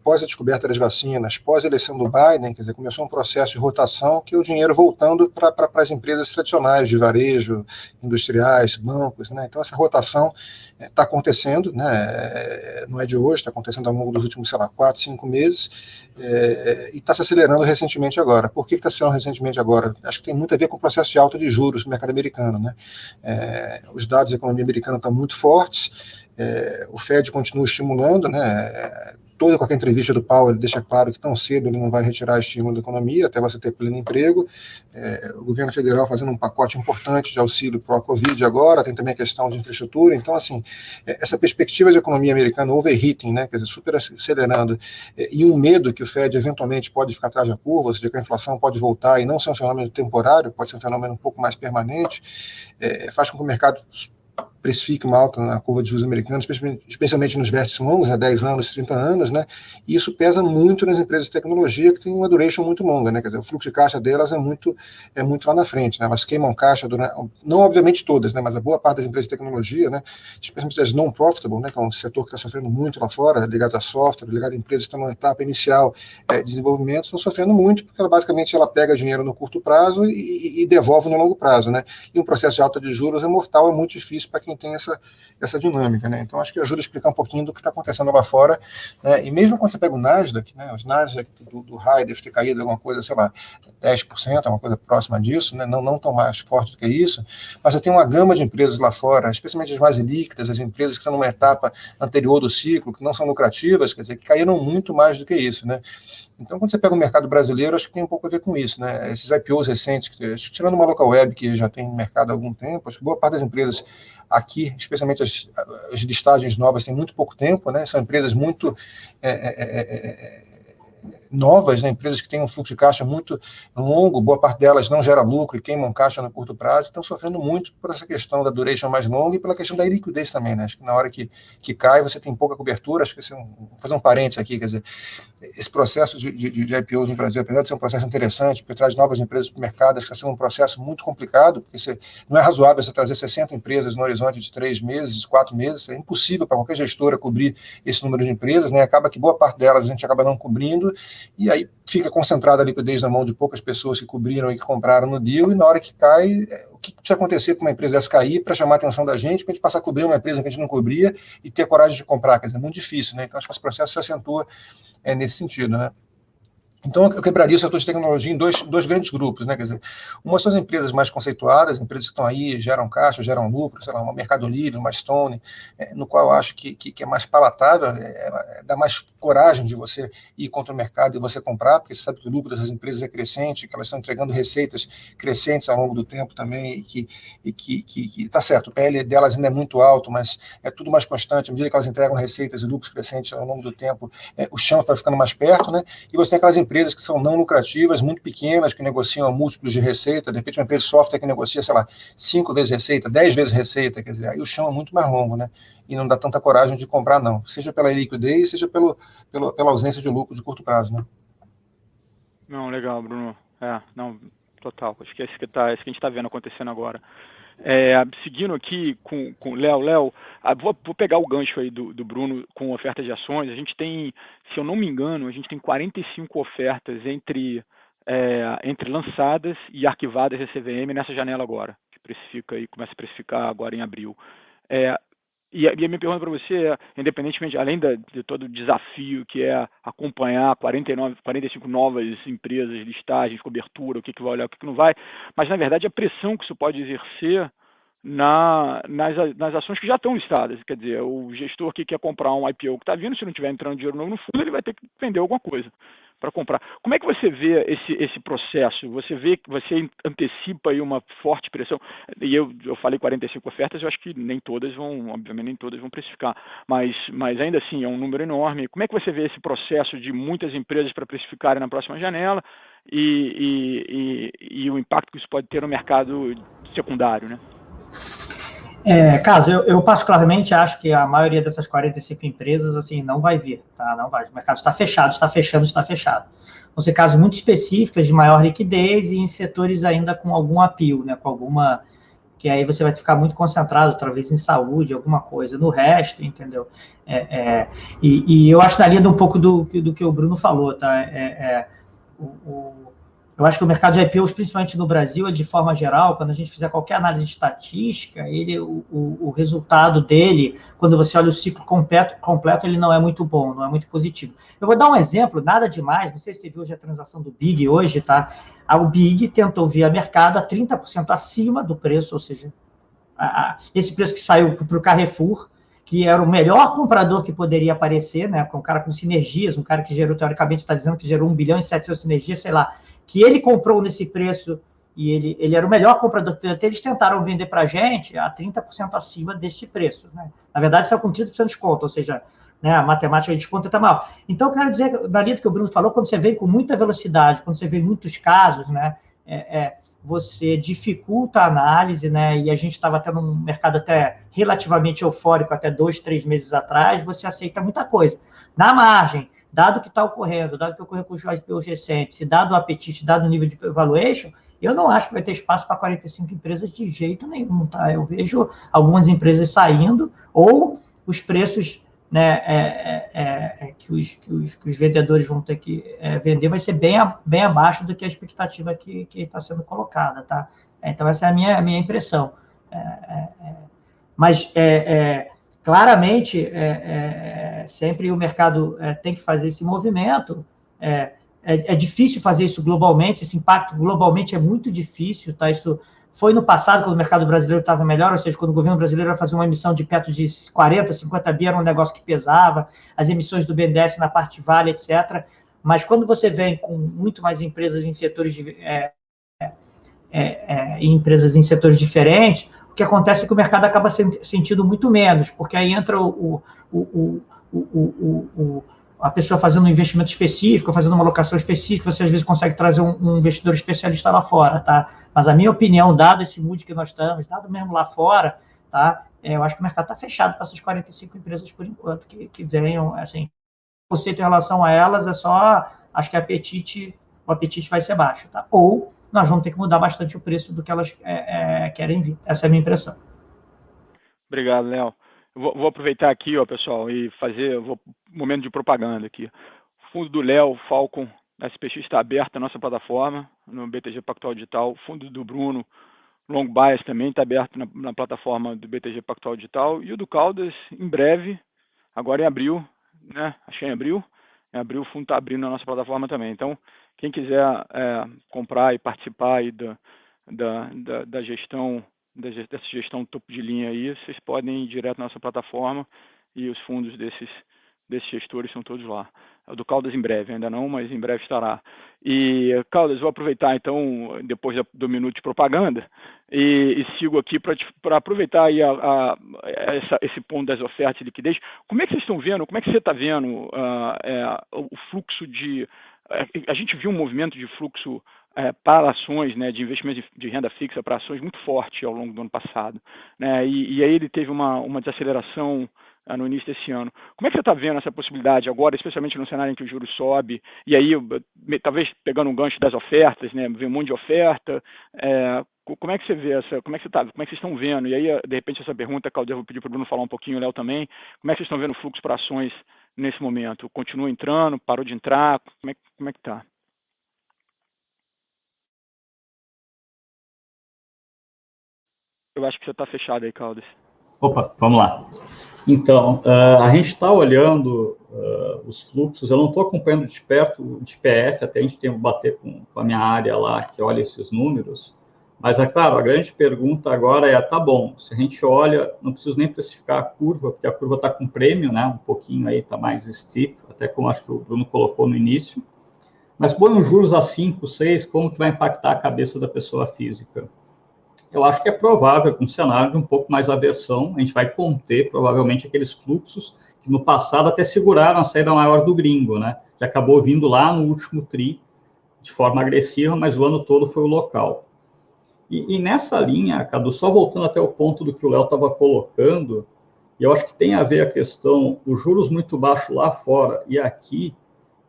pós a descoberta das vacinas, pós a eleição do Biden, quer dizer, começou um processo de rotação que o dinheiro voltando para as empresas tradicionais de varejo, industriais, bancos, né? Então essa rotação está acontecendo, né? Não é de hoje, está acontecendo ao longo dos últimos, 4, 5 meses, e está se acelerando recentemente agora. Por que está se acelerando recentemente agora? Acho que tem muito a ver com o processo de alta de juros no mercado americano, né? Os dados da economia americana estão muito fortes, o Fed continua estimulando, né? Toda qualquer entrevista do Powell ele deixa claro que tão cedo ele não vai retirar estímulo da economia até você ter pleno emprego. O governo federal fazendo um pacote importante de auxílio para a Covid agora, tem também a questão de infraestrutura. Então, assim, essa perspectiva de economia americana overheating, né, quer dizer, super acelerando, e um medo que o Fed eventualmente pode ficar atrás da curva, ou seja, que a inflação pode voltar e não ser um fenômeno temporário, pode ser um fenômeno um pouco mais permanente, faz com que o mercado precifique uma alta na curva de juros americanos, especialmente nos vértices longos, 10 anos, 30 anos, né? E isso pesa muito nas empresas de tecnologia que têm uma duration muito longa, né? Quer dizer, o fluxo de caixa delas é muito lá na frente, né? Elas queimam caixa, não obviamente todas, né? Mas a boa parte das empresas de tecnologia, né? Especialmente as non-profitable, né? Que é um setor que está sofrendo muito lá fora, ligado a software, ligado a empresas que estão na etapa inicial de desenvolvimento, estão sofrendo muito porque ela pega dinheiro no curto prazo e devolve no longo prazo, né? E um processo de alta de juros é mortal, é muito difícil para quem tem essa dinâmica, né? Então acho que ajuda a explicar um pouquinho do que está acontecendo lá fora, né? E mesmo quando você pega o Nasdaq, né? Os Nasdaq do high deve ter caído alguma coisa, 10%, uma coisa próxima disso, né? Não tão mais forte do que isso, mas você tem uma gama de empresas lá fora, especialmente as mais líquidas, as empresas que estão numa etapa anterior do ciclo, que não são lucrativas, quer dizer, que caíram muito mais do que isso, né? Então, quando você pega o mercado brasileiro, acho que tem um pouco a ver com isso, né? Esses IPOs recentes, acho que tirando uma local web que já tem mercado há algum tempo, acho que boa parte das empresas aqui, especialmente as listagens novas, tem muito pouco tempo, né? São empresas muito novas, né? Empresas que têm um fluxo de caixa muito longo, boa parte delas não gera lucro e queimam caixa no curto prazo, estão sofrendo muito por essa questão da duration mais longa e pela questão da liquidez também, né? Acho que na hora que cai, você tem pouca cobertura. Acho que vou fazer um parênteses aqui, quer dizer, esse processo de IPOs no Brasil, apesar de ser um processo interessante, porque traz novas empresas para o mercado, acho que está sendo um processo muito complicado, porque não é razoável você trazer 60 empresas no horizonte de 3 meses, 4 meses, é impossível para qualquer gestora cobrir esse número de empresas, né? Acaba que boa parte delas a gente acaba não cobrindo, e aí fica concentrada a liquidez na mão de poucas pessoas que cobriram e que compraram no deal, e na hora que cai, o que precisa acontecer para uma empresa dessa cair, para chamar a atenção da gente, para a gente passar a cobrir uma empresa que a gente não cobria e ter coragem de comprar? Quer dizer, é muito difícil, né? Então acho que esse processo se acentua nesse sentido, né? Então, eu quebraria o setor de tecnologia em dois grandes grupos, né? Quer dizer, uma são as empresas mais conceituadas, empresas que estão aí, geram caixa, geram lucro, sei lá, uma Mercado Livre, uma Stone, no qual eu acho que é mais palatável, dá mais coragem de você ir contra o mercado e você comprar, porque você sabe que o lucro dessas empresas é crescente, que elas estão entregando receitas crescentes ao longo do tempo também, e que tá certo, o PL delas ainda é muito alto, mas é tudo mais constante, à medida que elas entregam receitas e lucros crescentes ao longo do tempo, o chão vai ficando mais perto, né? E você tem aquelas empresas empresas que são não lucrativas, muito pequenas, que negociam múltiplos de receita, de repente uma empresa de software que negocia, sei lá, 5 vezes receita, 10 vezes receita, quer dizer, aí o chão é muito mais longo, né? E não dá tanta coragem de comprar, não. Seja pela liquidez, seja pela ausência de lucro de curto prazo, né? Não, legal, Bruno. Não, total. Acho que é isso que a gente está vendo acontecendo agora. Seguindo aqui com o Léo, vou pegar o gancho aí do Bruno com ofertas de ações. A gente tem, se eu não me engano, a gente tem 45 ofertas entre lançadas e arquivadas da CVM nessa janela agora, que precifica e começa a precificar agora em abril. E a minha pergunta para você é, independentemente, além de todo o desafio que é acompanhar 45 novas empresas, listagens, cobertura, o que vai olhar, o que não vai, mas, na verdade, a pressão que isso pode exercer nas ações que já estão listadas. Quer dizer, o gestor que quer comprar um IPO que está vindo, se não tiver entrando dinheiro novo no fundo, ele vai ter que vender alguma coisa para comprar. Como é que você vê esse processo? Você antecipa aí uma forte pressão? E eu falei 45 ofertas, eu acho que nem todas vão, obviamente, nem todas vão precificar, mas ainda assim é um número enorme. Como é que você vê esse processo de muitas empresas para precificarem na próxima janela e o impacto que isso pode ter no mercado secundário, né? Carlos, eu particularmente acho que a maioria dessas 45 empresas, assim, não vai vir, tá? Não vai. O mercado está fechado, está fechando, está fechado. Vão ser casos muito específicos de maior liquidez e em setores ainda com algum apio, né? Com alguma... que aí você vai ficar muito concentrado, talvez em saúde, alguma coisa. No resto, entendeu? E eu acho na linha de um pouco do que o Bruno falou, tá? Eu acho que o mercado de IPOs, principalmente no Brasil, de forma geral, quando a gente fizer qualquer análise estatística, o resultado dele, quando você olha o ciclo completo, ele não é muito bom, não é muito positivo. Eu vou dar um exemplo, nada demais, não sei se você viu hoje a transação do BIG hoje, tá? O BIG tentou via mercado a 30% acima do preço, ou seja, esse preço que saiu para o Carrefour, que era o melhor comprador que poderia aparecer, né? Um cara com sinergias, um cara que gerou, teoricamente, está dizendo que gerou 1 bilhão e 700 sinergias, sei lá, que ele comprou nesse preço e ele era o melhor comprador que poderia ter, eles tentaram vender para a gente a 30% acima deste preço, né? Na verdade, saiu com 30% de desconto, ou seja, né, a matemática de desconto está mal. Então, eu quero dizer, na linha do que o Bruno falou, quando você vem com muita velocidade, quando você vê muitos casos, né, você dificulta a análise, né, e a gente estava tendo um mercado até relativamente eufórico até 2, 3 meses atrás, você aceita muita coisa. Na margem, dado o que está ocorrendo, dado o que ocorreu com os IPOs recentes, dado o apetite, dado o nível de valuation, eu não acho que vai ter espaço para 45 empresas de jeito nenhum, tá? Eu vejo algumas empresas saindo, ou os preços, né, que os vendedores vão ter que vender vai ser bem abaixo do que a expectativa que está sendo colocada, tá? Então, essa é a minha impressão. Mas, claramente, sempre o mercado tem que fazer esse movimento. É difícil fazer isso globalmente, esse impacto globalmente é muito difícil, tá? Isso foi no passado, quando o mercado brasileiro estava melhor, ou seja, quando o governo brasileiro ia fazer uma emissão de perto de 40, 50 bi, era um negócio que pesava, as emissões do BNDES na parte Vale, etc. Mas quando você vem com muito mais empresas em setores empresas em setores diferentes, o que acontece é que o mercado acaba sentindo muito menos, porque aí entra a pessoa fazendo um investimento específico, fazendo uma alocação específica, você às vezes consegue trazer um investidor especialista lá fora, tá? Mas a minha opinião, dado esse mood que nós estamos, dado mesmo lá fora, tá? Eu acho que o mercado está fechado para essas 45 empresas por enquanto, que venham, assim, o conceito em relação a elas é só, acho que o apetite vai ser baixo, tá? Ou nós vamos ter que mudar bastante o preço do que elas querem vir. Essa é a minha impressão. Obrigado, Léo. Vou aproveitar aqui, ó, pessoal, e fazer um momento de propaganda aqui. O fundo do Léo, Falcon, SPX está aberto na nossa plataforma, no BTG Pactual Digital. O fundo do Bruno, Long Bias, também está aberto na plataforma do BTG Pactual Digital. E o do Caldas, em breve, agora em abril, né? Acho que é em abril. Em abril o fundo está abrindo na nossa plataforma também. Então, quem quiser comprar e participar aí da gestão, dessa gestão topo de linha aí, vocês podem ir direto na nossa plataforma e os fundos desses gestores são todos lá. O do Caldas em breve, ainda não, mas em breve estará. E, Caldas, vou aproveitar então, depois do minuto de propaganda, e sigo aqui para aproveitar aí esse ponto das ofertas de liquidez. Como é que vocês estão vendo, como é que você está vendo o fluxo de a gente viu um movimento de fluxo para ações, né, de investimento de renda fixa para ações muito forte ao longo do ano passado, né, e aí ele teve uma desaceleração no início desse ano. Como é que você está vendo essa possibilidade agora, especialmente no cenário em que o juros sobe, e aí talvez pegando um gancho das ofertas, né, vem um monte de oferta, como é que você vê como é que vocês estão vendo? E aí, de repente, essa pergunta, Claudio, eu vou pedir para o Bruno falar um pouquinho, o Léo também, como é que vocês estão vendo o fluxo para ações nesse momento? Continua entrando, parou de entrar, como é que está? Eu acho que você está fechado aí, Caldas. Opa, vamos lá. Então, a gente está olhando os fluxos, eu não estou acompanhando de perto o DPF, até a gente tem que bater com a minha área lá, que olha esses números, mas, é claro, a grande pergunta agora tá bom, se a gente olha, não preciso nem precificar a curva, porque a curva está com prêmio, né, um pouquinho aí, está mais steep, até como acho que o Bruno colocou no início, mas põe os juros a 5, 6, como que vai impactar a cabeça da pessoa física? Eu acho que é provável, com um cenário de um pouco mais aversão, a gente vai conter, provavelmente, aqueles fluxos que no passado até seguraram a saída maior do gringo, né? Que acabou vindo lá no último TRI, de forma agressiva, mas o ano todo foi o local. E nessa linha, Cadu, só voltando até o ponto do que o Léo estava colocando, e eu acho que tem a ver a questão, os juros muito baixos lá fora e aqui,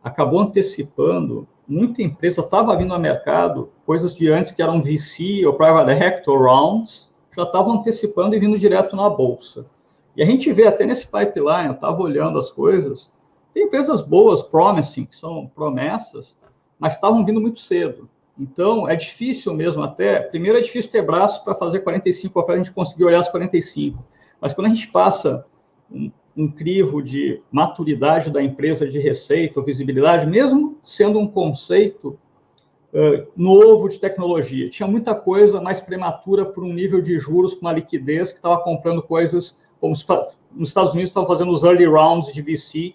acabou antecipando, muita empresa estava vindo ao mercado, coisas de antes que eram VC ou Private Equity ou Rounds, já estavam antecipando e vindo direto na Bolsa. E a gente vê até nesse pipeline, eu estava olhando as coisas, tem empresas boas, promising, que são promessas, mas estavam vindo muito cedo. Então, é difícil mesmo até, primeiro é difícil ter braços para fazer 45, para a gente conseguir olhar as 45, mas quando a gente passa um crivo de maturidade da empresa de receita ou visibilidade, mesmo sendo um conceito novo de tecnologia. Tinha muita coisa mais prematura por um nível de juros com uma liquidez que estava comprando coisas como nos Estados Unidos estavam fazendo os early rounds de VC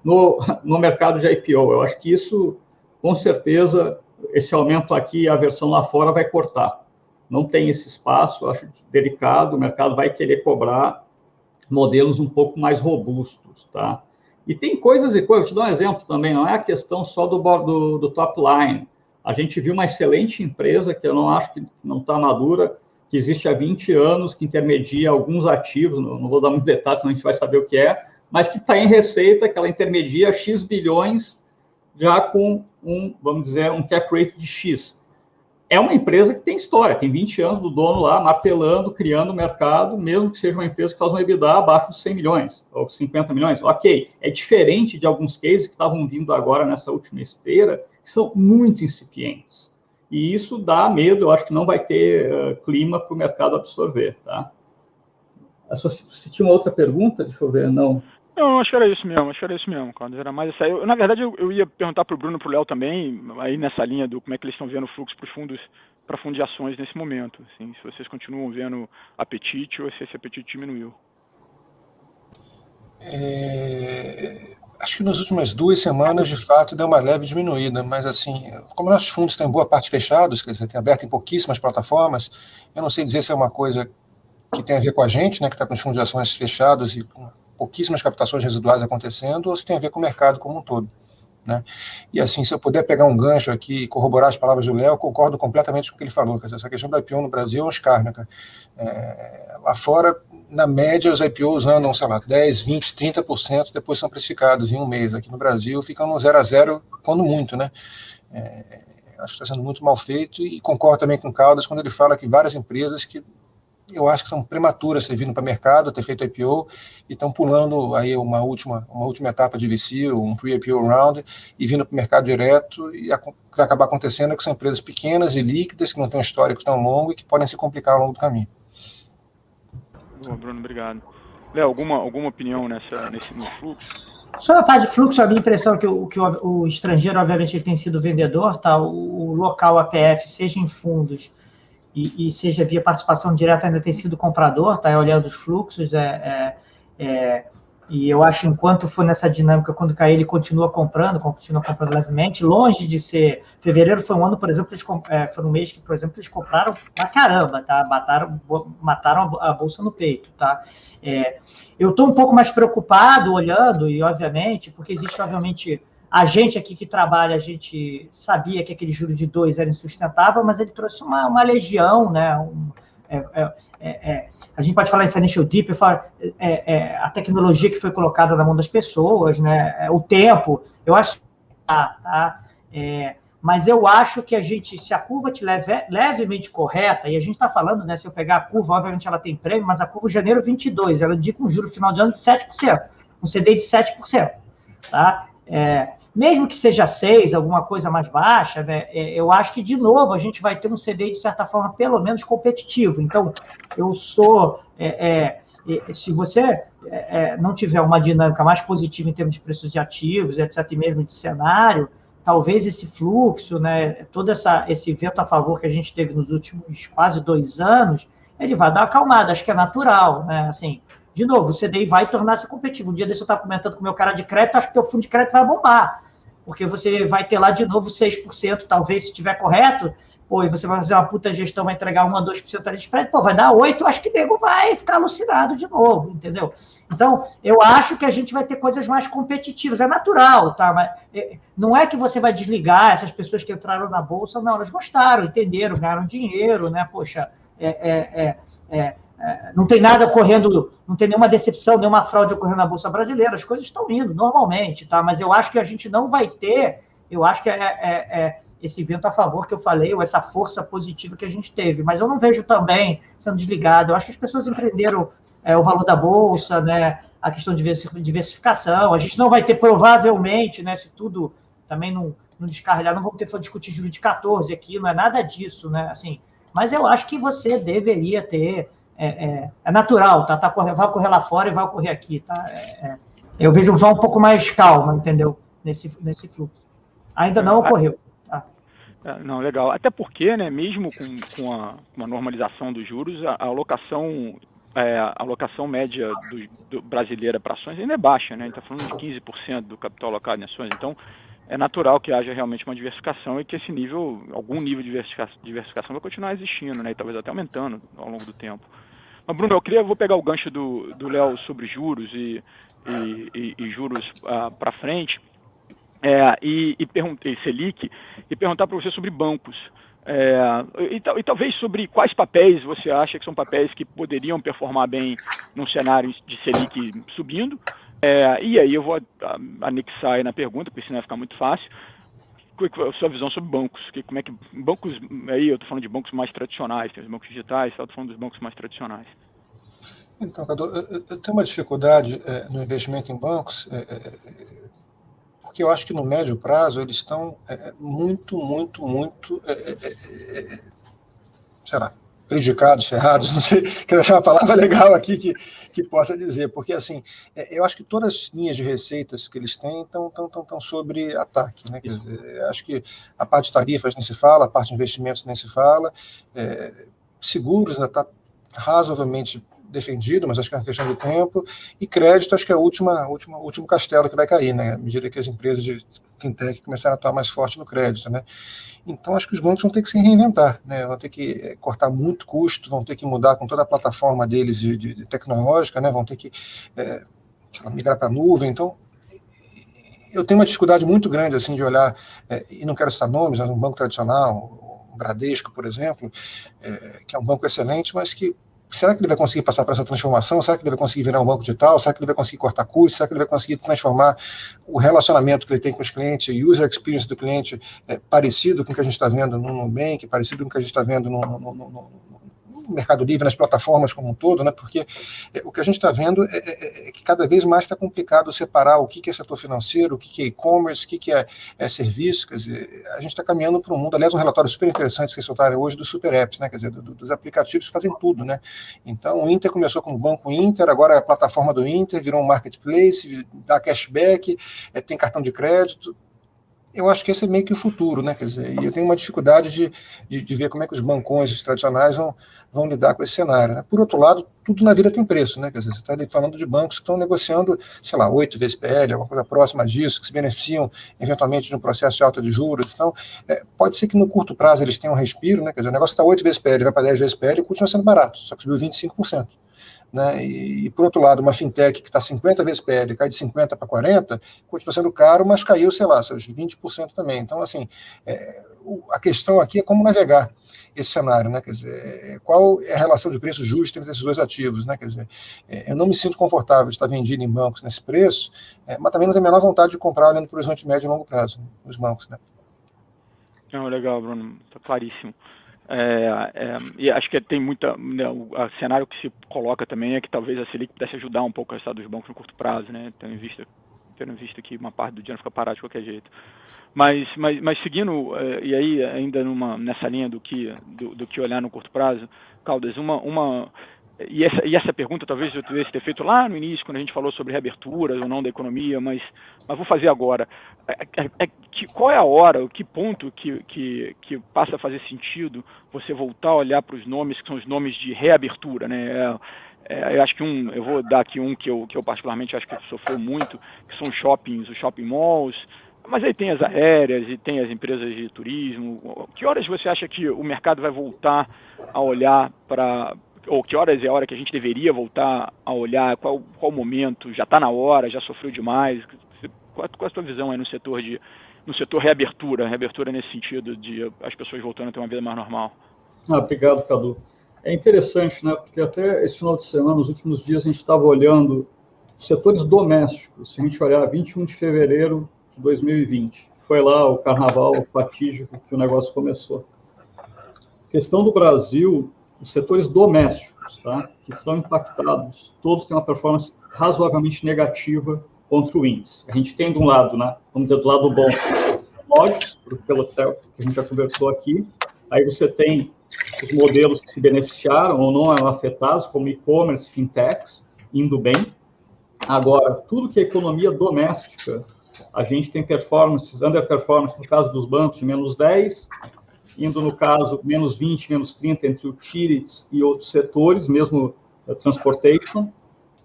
no mercado de IPO. Eu acho que isso, com certeza, esse aumento aqui, a versão lá fora vai cortar. Não tem esse espaço, eu acho delicado, o mercado vai querer cobrar modelos um pouco mais robustos, tá? E tem coisas e coisas, vou te dar um exemplo também, não é a questão só do top line. A gente viu uma excelente empresa, que eu não acho que não está madura, que existe há 20 anos, que intermedia alguns ativos, não vou dar muito detalhe, senão a gente vai saber o que é, mas que está em receita, que ela intermedia X bilhões, já com vamos dizer, um cap rate de X. É uma empresa que tem história, tem 20 anos do dono lá, martelando, criando o mercado, mesmo que seja uma empresa que faz um EBITDA abaixo de 100 milhões, ou 50 milhões. Ok, é diferente de alguns cases que estavam vindo agora nessa última esteira, que são muito incipientes. E isso dá medo, eu acho que não vai ter clima para o mercado absorver, tá? Você tinha uma outra pergunta? Deixa eu ver, não... Não, acho que era isso mesmo, Carlos. Era mais essa. Na verdade, eu ia perguntar para o Bruno e para o Léo também, aí nessa linha do como é que eles estão vendo o fluxo para fundos de ações nesse momento. Assim, se vocês continuam vendo apetite ou se esse apetite diminuiu. Acho que nas últimas 2 semanas, de fato, deu uma leve diminuída, mas assim, como nossos fundos têm boa parte fechados, quer dizer, tem aberto em pouquíssimas plataformas, eu não sei dizer se é uma coisa que tem a ver com a gente, né, que está com os fundos de ações fechados e com pouquíssimas captações residuais acontecendo, ou se tem a ver com o mercado como um todo, né? E assim, se eu puder pegar um gancho aqui e corroborar as palavras do Léo, concordo completamente com o que ele falou, quer dizer, essa questão do IPO no Brasil é um escárnio, cara. Lá fora, na média, os IPOs andam, sei lá, 10, 20, 30%, depois são precificados em um mês. Aqui no Brasil ficam no 0 a 0, quando muito, né? Acho que está sendo muito mal feito, e concordo também com o Caldas quando ele fala que várias empresas que eu acho que são prematuras servindo para o mercado, ter feito IPO, e estão pulando aí uma última etapa de VC, um pre-IPO round, e vindo para o mercado direto, e o que vai acabar acontecendo é que são empresas pequenas e líquidas, que não têm um histórico tão longo e que podem se complicar ao longo do caminho. Boa, Bruno, obrigado. Léo, alguma opinião no fluxo? Sobre a parte de fluxo, a minha impressão é que o estrangeiro, obviamente, ele tem sido vendedor, tá? O local APF, seja em fundos e seja via participação direta, ainda tem sido comprador, tá? Olhando os fluxos, e eu acho, enquanto for nessa dinâmica, quando cair, ele continua comprando levemente, longe de ser... Fevereiro foi um ano, por exemplo, foi um mês que, por exemplo, eles compraram pra caramba, tá? Mataram a bolsa no peito, tá? Eu estou um pouco mais preocupado olhando, e obviamente, porque existe, obviamente, A gente aqui que trabalha, a gente sabia que aquele juro de 2 era insustentável, mas ele trouxe uma legião, né? A gente pode falar em financial deep, a tecnologia que foi colocada na mão das pessoas, né? O tempo, eu acho, mas eu acho que se a curva estiver levemente correta, e a gente está falando, né? Se eu pegar a curva, obviamente ela tem prêmio, mas a curva janeiro 22, ela indica um juro final de ano de 7%, um CDI de 7%, tá? Mesmo que seja 6, alguma coisa mais baixa, né, eu acho que, de novo, a gente vai ter um CDI, de certa forma, pelo menos competitivo. Então, se você não tiver uma dinâmica mais positiva em termos de preços de ativos, etc., e mesmo de cenário, talvez esse fluxo, né, todo esse vento a favor que a gente teve nos últimos quase 2 anos, ele vai dar uma acalmada, acho que é natural, né, assim. De novo, o CDI vai tornar-se competitivo. Um dia desse eu estava comentando com o meu cara de crédito, acho que o teu fundo de crédito vai bombar, porque você vai ter lá de novo 6%, talvez, se estiver correto, e você vai fazer uma puta gestão, vai entregar 1 a 2% ali de spread, vai dar 8%, acho que o nego vai ficar alucinado de novo, entendeu? Então, eu acho que a gente vai ter coisas mais competitivas, é natural, tá? Mas não é que você vai desligar essas pessoas que entraram na Bolsa, não, elas gostaram, entenderam, ganharam dinheiro, né? Poxa, não tem nada ocorrendo, não tem nenhuma decepção, nenhuma fraude ocorrendo na Bolsa Brasileira, as coisas estão indo normalmente, tá? Mas eu acho que a gente não vai ter, eu acho que esse vento a favor que eu falei, ou essa força positiva que a gente teve, mas eu não vejo também sendo desligado, eu acho que as pessoas entenderam o valor da Bolsa, né? A questão de diversificação, a gente não vai ter provavelmente, né? Se tudo também não descarrilhar, não vamos ter que discutir juros de 14 aqui, não é nada disso, né? Assim, mas eu acho que você deveria ter. É natural, tá? Vai ocorrer lá fora e vai ocorrer aqui, tá? Eu vejo só um pouco mais calma, entendeu? Nesse fluxo. Ainda não ocorreu. Tá? Não, legal. Até porque, né, mesmo com a normalização dos juros, a alocação média brasileira para ações ainda é baixa, né? A gente está falando de 15% do capital alocado em ações. Então, é natural que haja realmente uma diversificação e que algum nível de diversificação vai continuar existindo, né? E talvez até aumentando ao longo do tempo. Mas, Bruno, vou pegar o gancho do Léo sobre juros e juros para frente e Selic, e perguntar para você sobre bancos. E talvez sobre quais papéis você acha que são papéis que poderiam performar bem num cenário de Selic subindo. E aí eu vou anexar aí na pergunta, porque senão vai ficar muito fácil. Qual é a sua visão sobre bancos? Como é que bancos, aí eu estou falando de bancos mais tradicionais, tem os bancos digitais, eu estou falando dos bancos mais tradicionais. Então, Cadu, eu tenho uma dificuldade no investimento em bancos, porque eu acho que no médio prazo eles estão muito, sei lá, prejudicados, ferrados, não sei, quero achar uma palavra legal aqui que possa dizer, porque assim, eu acho que todas as linhas de receitas que eles têm estão sobre ataque, né? Quer dizer, acho que a parte de tarifas nem se fala, a parte de investimentos nem se fala, seguros ainda está razoavelmente defendido, mas acho que é uma questão de tempo, e crédito acho que é o último castelo que vai cair, né, à medida que as empresas de fintech começaram a atuar mais forte no crédito, né. Então acho que os bancos vão ter que se reinventar, né, vão ter que cortar muito custo, vão ter que mudar com toda a plataforma deles de tecnológica, né, vão ter que migrar para a nuvem. Então eu tenho uma dificuldade muito grande assim de olhar, e não quero citar nomes, mas um banco tradicional, o Bradesco, por exemplo, que é um banco excelente, mas que será que ele vai conseguir passar por essa transformação? Será que ele vai conseguir virar um banco digital? Será que ele vai conseguir cortar custos? Será que ele vai conseguir transformar o relacionamento que ele tem com os clientes, o user experience do cliente, parecido com o que a gente está vendo no Nubank, parecido com o que a gente está vendo no Mercado Livre, nas plataformas como um todo, né? Porque o que a gente está vendo é que cada vez mais está complicado separar o que é setor financeiro, o que é e-commerce, o que é serviço. Quer dizer, a gente está caminhando para um mundo, aliás, um relatório super interessante que vocês soltaram hoje dos super apps, né? Quer dizer, dos aplicativos que fazem tudo, né? Então, o Inter começou como Banco Inter, agora a plataforma do Inter virou um marketplace, dá cashback, tem cartão de crédito. Eu acho que esse é meio que o futuro, né? Quer dizer, e eu tenho uma dificuldade de ver como é que os bancões tradicionais vão lidar com esse cenário, né? Por outro lado, tudo na vida tem preço, né? Quer dizer, você está falando de bancos que estão negociando, sei lá, 8 vezes PL, alguma coisa próxima disso, que se beneficiam eventualmente de um processo de alta de juros. Então, pode ser que no curto prazo eles tenham um respiro, né? Quer dizer, o negócio está 8 vezes PL, vai para 10 vezes PL e continua sendo barato, só que subiu 25%. né? E, por outro lado, uma fintech que está 50 vezes PL, cai de 50 para 40, continua sendo caro, mas caiu, sei lá, seus 20% também. Então, assim, a questão aqui é como navegar esse cenário, né? Quer dizer, qual é a relação de preço justa entre esses dois ativos, né? Quer dizer, eu não me sinto confortável de estar vendido em bancos nesse preço, mas também não tenho a menor vontade de comprar olhando para o horizonte médio e longo prazo, nos bancos, né? Não, legal, Bruno, está claríssimo. E acho que tem muita, né, o cenário que se coloca também é que talvez a Selic pudesse ajudar um pouco o resultado dos bancos no curto prazo, né? Tendo visto que uma parte do dinheiro fica parado de qualquer jeito. Mas seguindo, e aí ainda nessa linha do que olhar no curto prazo, Caldas, e essa pergunta talvez eu tivesse ter feito lá no início, quando a gente falou sobre reaberturas ou não da economia, mas vou fazer agora. Qual é a hora, que ponto que passa a fazer sentido você voltar a olhar para os nomes que são os nomes de reabertura, né? Eu acho que eu vou dar aqui um que eu particularmente acho que sofreu muito, que são os shopping malls, mas aí tem as aéreas e tem as empresas de turismo. Que horas você acha que o mercado vai voltar a olhar para, ou que horas é a hora que a gente deveria voltar a olhar, qual momento, já está na hora, já sofreu demais? Qual a sua visão aí no setor reabertura nesse sentido de as pessoas voltando a ter uma vida mais normal? Obrigado, Cadu. É interessante, né? Porque até esse final de semana, nos últimos dias, a gente estava olhando setores domésticos. Se a gente olhar 21 de fevereiro de 2020, foi lá o carnaval fatídico que o negócio começou. A questão do Brasil, os setores domésticos, tá? Que são impactados, todos têm uma performance razoavelmente negativa contra o índice. A gente tem de um lado, né? Vamos dizer, do lado bom, lógicos, pelo que a gente já conversou aqui. Aí você tem os modelos que se beneficiaram ou não eram afetados, como e-commerce, fintechs, indo bem. Agora, tudo que é economia doméstica, a gente tem underperformance no caso dos bancos de menos 10, indo no caso menos 20, menos 30 entre utilities e outros setores, mesmo transportation,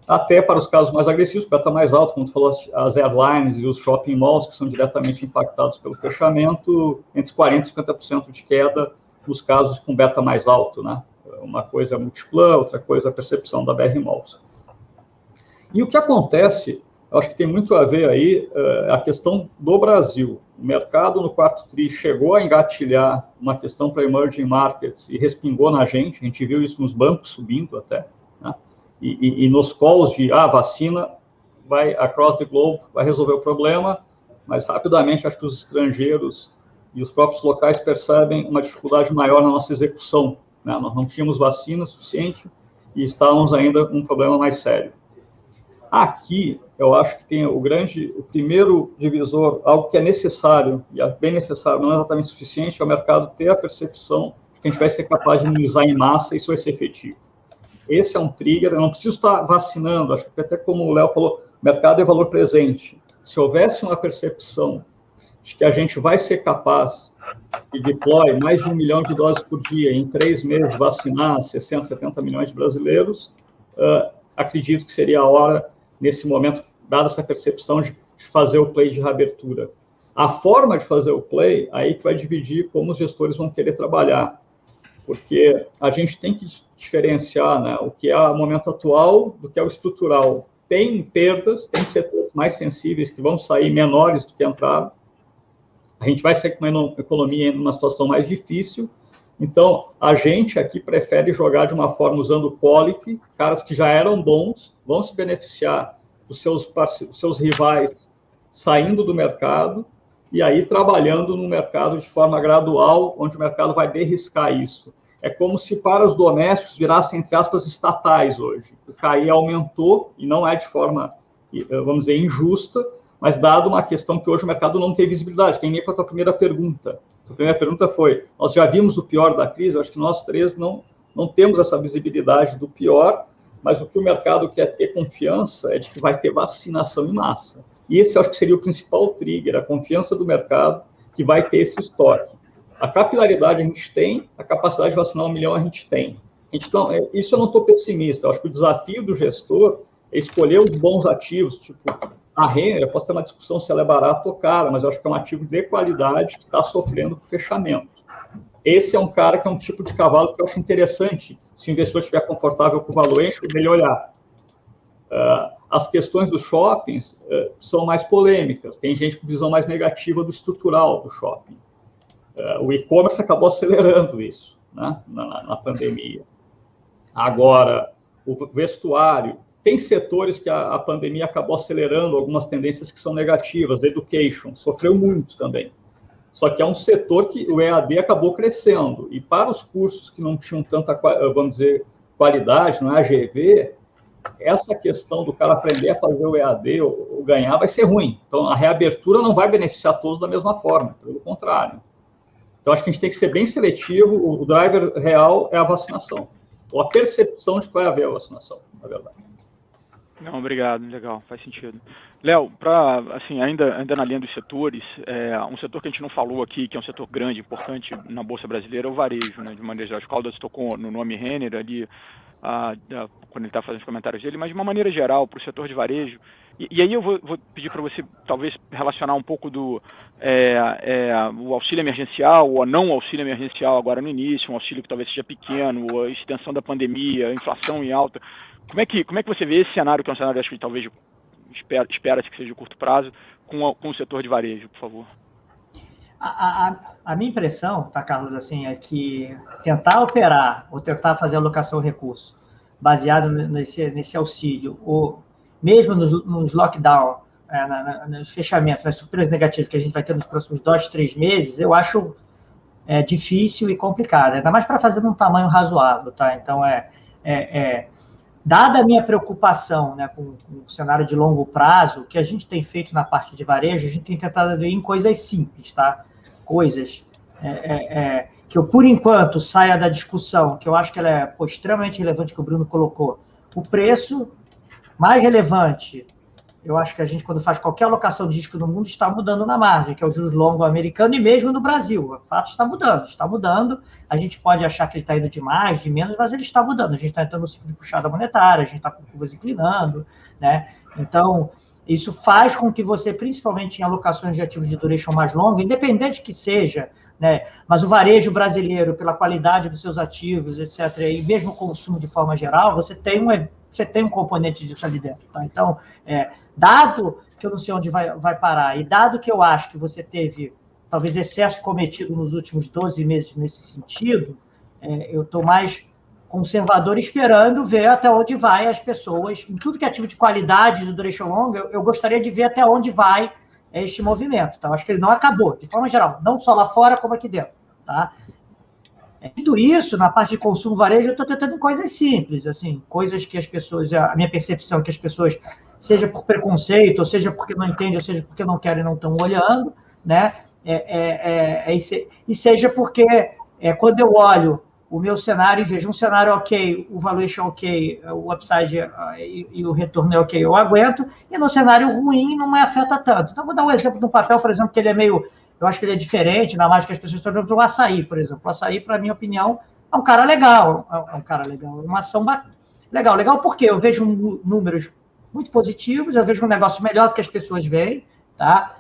até para os casos mais agressivos, beta mais alto, como tu falou, as airlines e os shopping malls, que são diretamente impactados pelo fechamento, entre 40% e 50% de queda nos casos com beta mais alto, né? Uma coisa é múltipla, outra coisa é a percepção da BR Malls. E o que acontece, eu acho que tem muito a ver aí a questão do Brasil. O mercado no quarto tri chegou a engatilhar uma questão para emerging markets e respingou na gente, a gente viu isso nos bancos subindo até, né? E nos calls de vacina vai across the globe, vai resolver o problema, mas rapidamente acho que os estrangeiros e os próprios locais percebem uma dificuldade maior na nossa execução, né? Nós não tínhamos vacina suficiente e estávamos ainda com um problema mais sério. Aqui, eu acho que tem o primeiro divisor, algo que é necessário, e é bem necessário, não é exatamente suficiente, é o mercado ter a percepção de que a gente vai ser capaz de imunizar em massa e isso vai ser efetivo. Esse é um trigger, eu não preciso estar vacinando, acho que até como o Léo falou, mercado é valor presente. Se houvesse uma percepção de que a gente vai ser capaz de deploy mais de 1 milhão de doses por dia, em 3 meses vacinar 60, 70 milhões de brasileiros, acredito que seria a hora, nesse momento, dada essa percepção de fazer o play de reabertura. A forma de fazer o play, aí que vai dividir como os gestores vão querer trabalhar, porque a gente tem que diferenciar, né, o que é o momento atual do que é o estrutural. Tem perdas, tem setores mais sensíveis que vão sair menores do que entraram. A gente vai sair com uma economia em uma situação mais difícil. Então, a gente aqui prefere jogar de uma forma usando quality, caras que já eram bons, vão se beneficiar dos seus rivais saindo do mercado e aí trabalhando no mercado de forma gradual, onde o mercado vai derriscar isso. É como se para os domésticos virassem, entre aspas, estatais hoje. O CAI aumentou, e não é de forma, vamos dizer, injusta, mas dado uma questão que hoje o mercado não tem visibilidade. Quem ia com a tua primeira pergunta? A primeira pergunta foi, nós já vimos o pior da crise, eu acho que nós três não temos essa visibilidade do pior, mas o que o mercado quer ter confiança é de que vai ter vacinação em massa. E esse eu acho que seria o principal trigger, a confiança do mercado que vai ter esse estoque. A capilaridade a gente tem, a capacidade de vacinar 1 milhão a gente tem. Então, isso eu não estou pessimista, eu acho que o desafio do gestor é escolher os bons ativos, tipo a Renner, eu posso ter uma discussão se ela é barata ou cara, mas eu acho que é um ativo de qualidade que está sofrendo com fechamento. esse é um cara que é um tipo de cavalo que eu acho interessante, se o investidor estiver confortável com o valuation, ele olhar. As questões dos shoppings são mais polêmicas, tem gente com visão mais negativa do estrutural do shopping. O e-commerce acabou acelerando isso, né, na pandemia. Agora, o vestuário, tem setores que a pandemia acabou acelerando algumas tendências que são negativas, education, sofreu muito também. Só que é um setor que o EAD acabou crescendo, e para os cursos que não tinham tanta, vamos dizer, qualidade, não é AGV, essa questão do cara aprender a fazer o EAD ou ganhar vai ser ruim. Então, a reabertura não vai beneficiar todos da mesma forma, pelo contrário. Então, acho que a gente tem que ser bem seletivo, o driver real é a vacinação, ou a percepção de que vai haver a vacinação, na verdade. Não, obrigado, legal, faz sentido. Léo, assim, ainda na linha dos setores, um setor que a gente não falou aqui, que é um setor grande, importante na Bolsa Brasileira, é o varejo, né, de maneira geral. O Caldas tocou no nome Renner ali, quando ele está fazendo os comentários dele, mas de uma maneira geral, para o setor de varejo. E aí eu vou pedir para você, talvez, relacionar um pouco do o auxílio emergencial ou não auxílio emergencial agora no início, um auxílio que talvez seja pequeno, a extensão da pandemia, a inflação em alta. Como é que você vê esse cenário, que é um cenário, acho que talvez espera-se que seja de curto prazo, com o setor de varejo, por favor? A minha impressão, tá, Carlos, assim, é que tentar operar ou tentar fazer alocação de recurso baseado nesse auxílio, ou mesmo nos lockdown, nos fechamentos, nas surpresas negativas que a gente vai ter nos próximos 2, 3 meses, eu acho difícil e complicado, ainda mais para fazer num tamanho razoável, tá? Então, dada a minha preocupação, né, com o cenário de longo prazo, o que a gente tem feito na parte de varejo, a gente tem tentado ver em coisas simples, tá? Coisas que eu, por enquanto, saia da discussão, que eu acho que ela é extremamente relevante, que o Bruno colocou. O preço mais relevante, eu acho que a gente, quando faz qualquer alocação de risco no mundo, está mudando na margem, que é o juros longo americano e mesmo no Brasil. O fato está mudando. A gente pode achar que ele está indo de mais, de menos, mas ele está mudando. A gente está entrando no ciclo de puxada monetária, a gente está com curvas inclinando, né? Então, isso faz com que você, principalmente em alocações de ativos de duration mais longa, independente que seja, né? Mas o varejo brasileiro, pela qualidade dos seus ativos, etc., e mesmo o consumo de forma geral, você tem um componente disso ali dentro. Tá? Então, dado que eu não sei onde vai parar, e dado que eu acho que você teve, talvez, excesso cometido nos últimos 12 meses nesse sentido, eu estou mais conservador esperando ver até onde vai as pessoas, em tudo que é ativo de qualidade do duration long, eu gostaria de ver até onde vai este movimento. Então, acho que ele não acabou, de forma geral, não só lá fora, como aqui dentro. Tá? Tudo isso, na parte de consumo varejo, eu estou tentando coisas simples, assim, coisas que as pessoas, a minha percepção é que as pessoas, seja por preconceito, ou seja porque não entendem, ou seja porque não querem, não estão olhando, né? E seja porque quando eu olho o meu cenário e vejo um cenário ok, o valuation ok, o upside e o retorno é ok, eu aguento, e no cenário ruim não me afeta tanto. Então, vou dar um exemplo de um papel, por exemplo, que ele é meio... Eu acho que ele é diferente, ainda mais que as pessoas estão olhando para o Açaí, por exemplo. O Açaí, para a minha opinião, é um cara legal. É uma ação legal. Legal porque eu vejo números muito positivos, eu vejo um negócio melhor do que as pessoas veem, tá?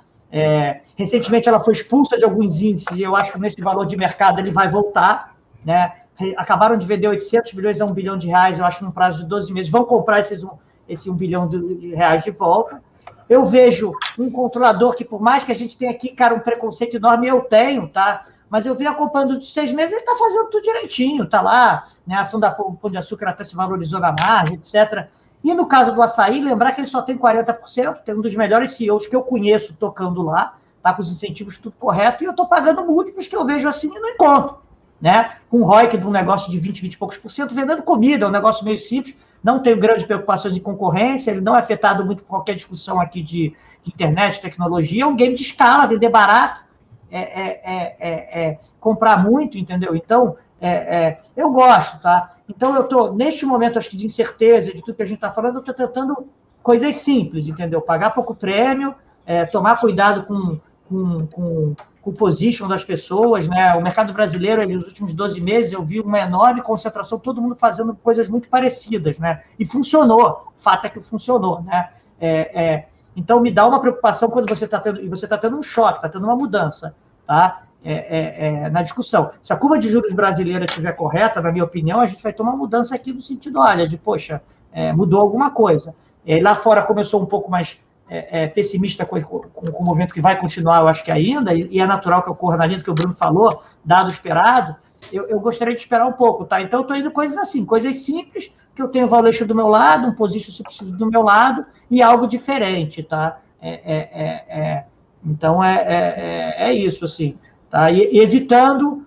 Recentemente ela foi expulsa de alguns índices e eu acho que nesse valor de mercado ele vai voltar, né? Acabaram de vender 800 milhões a 1 bilhão de reais, eu acho que no prazo de 12 meses vão comprar esse 1 bilhão de reais de volta. Eu vejo um controlador que, por mais que a gente tenha aqui, cara, um preconceito enorme, eu tenho, tá? Mas eu venho acompanhando os 6 meses, ele está fazendo tudo direitinho, tá lá, né? A ação da Pão de Açúcar até se valorizou na margem, etc. E no caso do Açaí, lembrar que ele só tem 40%, tem um dos melhores CEOs que eu conheço tocando lá, tá com os incentivos tudo correto, e eu estou pagando múltiplos que eu vejo assim e não encontro, né? Com um ROIC de um negócio de 20 e poucos por cento, vendendo comida, é um negócio meio simples, não tenho grandes preocupações de concorrência, ele não é afetado muito por qualquer discussão aqui de internet, tecnologia, é um game de escala, vender barato, comprar muito, entendeu? Então, eu gosto, tá? Então, eu estou, neste momento, acho que de incerteza, de tudo que a gente está falando, eu estou tentando coisas simples, entendeu? Pagar pouco prêmio, tomar cuidado com o position das pessoas, né? O mercado brasileiro, nos últimos 12 meses, eu vi uma enorme concentração, todo mundo fazendo coisas muito parecidas, né? E funcionou, o fato é que funcionou, né? Então, me dá uma preocupação quando você está tendo um choque, está tendo uma mudança, tá? na discussão. Se a curva de juros brasileira estiver correta, na minha opinião, a gente vai ter uma mudança aqui no sentido, olha, de, poxa, mudou alguma coisa. Lá fora começou um pouco mais pessimista com o movimento que vai continuar, eu acho que ainda, e é natural que ocorra na linha do que o Bruno falou, dado esperado. Eu gostaria de esperar um pouco, tá? Então, eu estou indo coisas assim, coisas simples, que eu tenho o valuation do meu lado, um position se preciso do meu lado, e algo diferente, tá? Então, é isso, assim. Tá? E evitando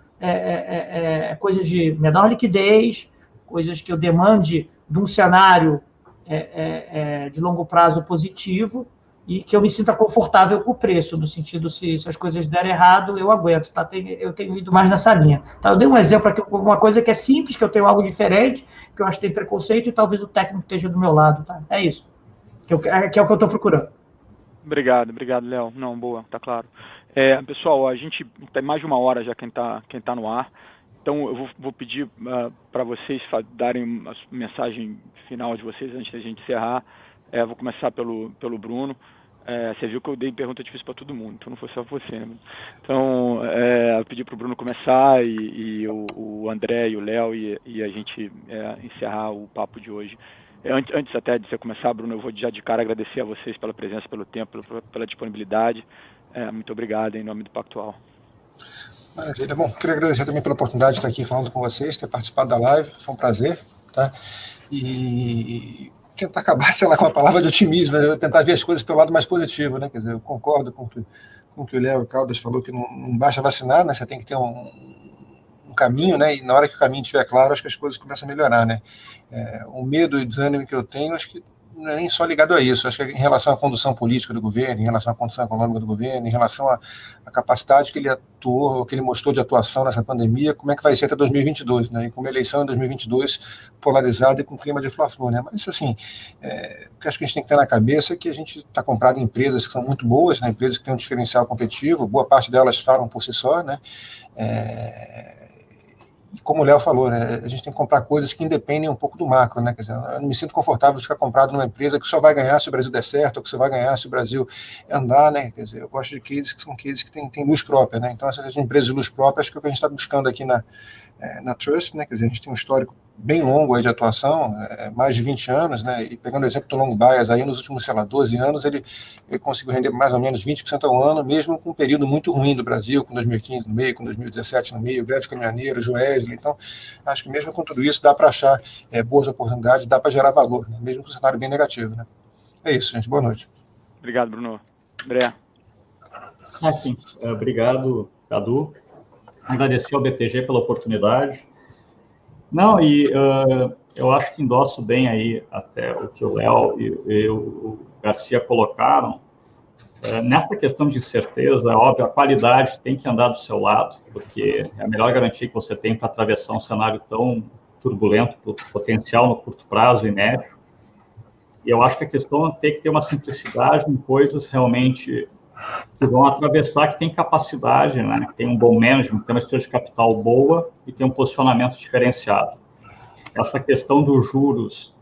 coisas de menor liquidez, coisas que eu demande de um cenário de longo prazo positivo, e que eu me sinta confortável com o preço, no sentido, se as coisas derem errado, eu aguento, tá? Eu tenho ido mais nessa linha. Tá? Eu dei um exemplo aqui, uma coisa que é simples, que eu tenho algo diferente, que eu acho que tem preconceito, e talvez o técnico esteja do meu lado, tá? É isso, que é o que eu estou procurando. Obrigado, Léo. Não, boa, tá claro. Pessoal, a gente tem mais de uma hora já quem tá no ar, então eu vou pedir para vocês darem a mensagem final de vocês antes da gente encerrar. Vou começar pelo Bruno. Você viu que eu dei pergunta difícil para todo mundo, então não foi só você, né? Então, eu pedi para o Bruno começar, e o André e o Léo, e a gente encerrar o papo de hoje. Antes até de você começar, Bruno, eu vou já de cara agradecer a vocês pela presença, pelo tempo, pela disponibilidade. Muito obrigado em nome do Pactual. Maravilha. Bom, queria agradecer também pela oportunidade de estar aqui falando com vocês, ter participado da live, foi um prazer, tá? E tentar acabar, sei lá, com a palavra de otimismo, tentar ver as coisas pelo lado mais positivo, né? Quer dizer, eu concordo com o que o Léo Caldas falou, que não basta vacinar, né? Você tem que ter um caminho, né? E na hora que o caminho estiver claro, acho que as coisas começam a melhorar, né? O medo e desânimo que eu tenho, acho que não é nem só ligado a isso, acho que em relação à condução política do governo, em relação à condução econômica do governo, em relação à capacidade que ele atuou, que ele mostrou de atuação nessa pandemia, como é que vai ser até 2022, né? E com uma eleição em 2022 polarizada e com clima de fla-flu, né? Mas, assim, o que acho que a gente tem que ter na cabeça é que a gente está comprado em empresas que são muito boas, né? Empresas que têm um diferencial competitivo, boa parte delas falam por si só, né? E como o Léo falou, né, a gente tem que comprar coisas que independem um pouco do macro, né? Quer dizer, eu não me sinto confortável de ficar comprado numa empresa que só vai ganhar se o Brasil der certo, ou que só vai ganhar se o Brasil andar, né? Quer dizer, eu gosto de cases que são cases que têm luz própria, né? Então, essas empresas de luz própria, acho que é o que a gente está buscando aqui na Trust, né? Quer dizer, a gente tem um histórico bem longo aí de atuação, mais de 20 anos, né? E pegando o exemplo do Long Bias, aí nos últimos, sei lá, 12 anos, ele conseguiu render mais ou menos 20% ao ano, mesmo com um período muito ruim do Brasil, com 2015 no meio, com 2017 no meio, greve caminhoneiro, Joesley. Então, acho que mesmo com tudo isso, dá para achar boas oportunidades, dá para gerar valor, né? Mesmo com um cenário bem negativo, né? É isso, gente. Boa noite. Obrigado, Bruno. André. Sim. Obrigado, Cadu. Agradecer ao BTG pela oportunidade. Não, eu acho que endosso bem aí até o que o Léo e o Garcia colocaram. Nessa questão de incerteza, é óbvio, a qualidade tem que andar do seu lado, porque é a melhor garantia que você tem para atravessar um cenário tão turbulento, potencial no curto prazo e médio. E eu acho que a questão tem que ter uma simplicidade em coisas realmente que vão atravessar, que tem capacidade, né? Que tem um bom management, que tem uma estrutura de capital boa e tem um posicionamento diferenciado. Essa questão dos juros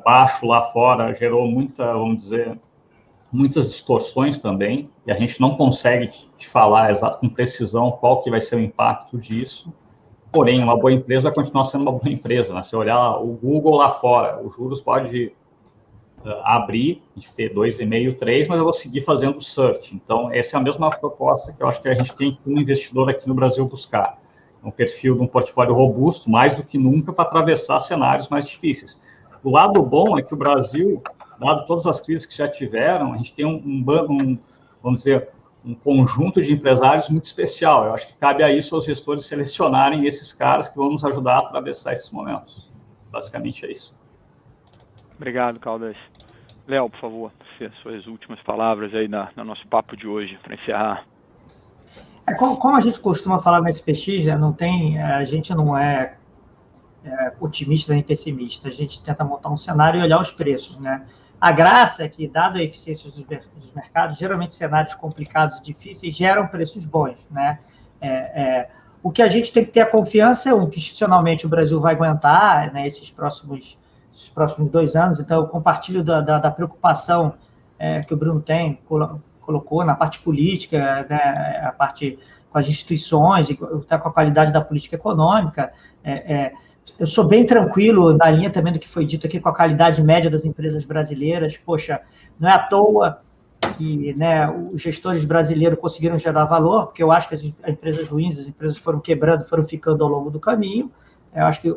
baixo lá fora gerou vamos dizer, muitas distorções também, e a gente não consegue te falar com precisão qual que vai ser o impacto disso. Porém, uma boa empresa vai continuar sendo uma boa empresa, né? Se olhar o Google lá fora, os juros pode abrir, de ter 2,5, 3, mas eu vou seguir fazendo search. Então, essa é a mesma proposta que eu acho que a gente tem que um investidor aqui no Brasil buscar. Um perfil de um portfólio robusto, mais do que nunca, para atravessar cenários mais difíceis. O lado bom é que o Brasil, dado todas as crises que já tiveram, a gente tem vamos dizer, um conjunto de empresários muito especial. Eu acho que cabe a isso aos gestores selecionarem esses caras que vão nos ajudar a atravessar esses momentos. Basicamente é isso. Obrigado, Caldas. Léo, por favor, suas últimas palavras aí no nosso papo de hoje, para encerrar. Como a gente costuma falar no SPX, né, a gente não é otimista nem pessimista, a gente tenta montar um cenário e olhar os preços, né? A graça é que, dado a eficiência dos mercados, geralmente cenários complicados e difíceis geram preços bons, né? O que a gente tem que ter a confiança é que institucionalmente o Brasil vai aguentar, né, esses próximos 2 anos. Então, eu compartilho da preocupação que o Bruno colocou na parte política, né, a parte as instituições, está com a qualidade da política econômica. Eu sou bem tranquilo na linha também do que foi dito aqui com a qualidade média das empresas brasileiras. Poxa, não é à toa que, né, os gestores brasileiros conseguiram gerar valor, porque eu acho que as empresas ruins, as empresas foram quebrando, foram ficando ao longo do caminho. Eu acho que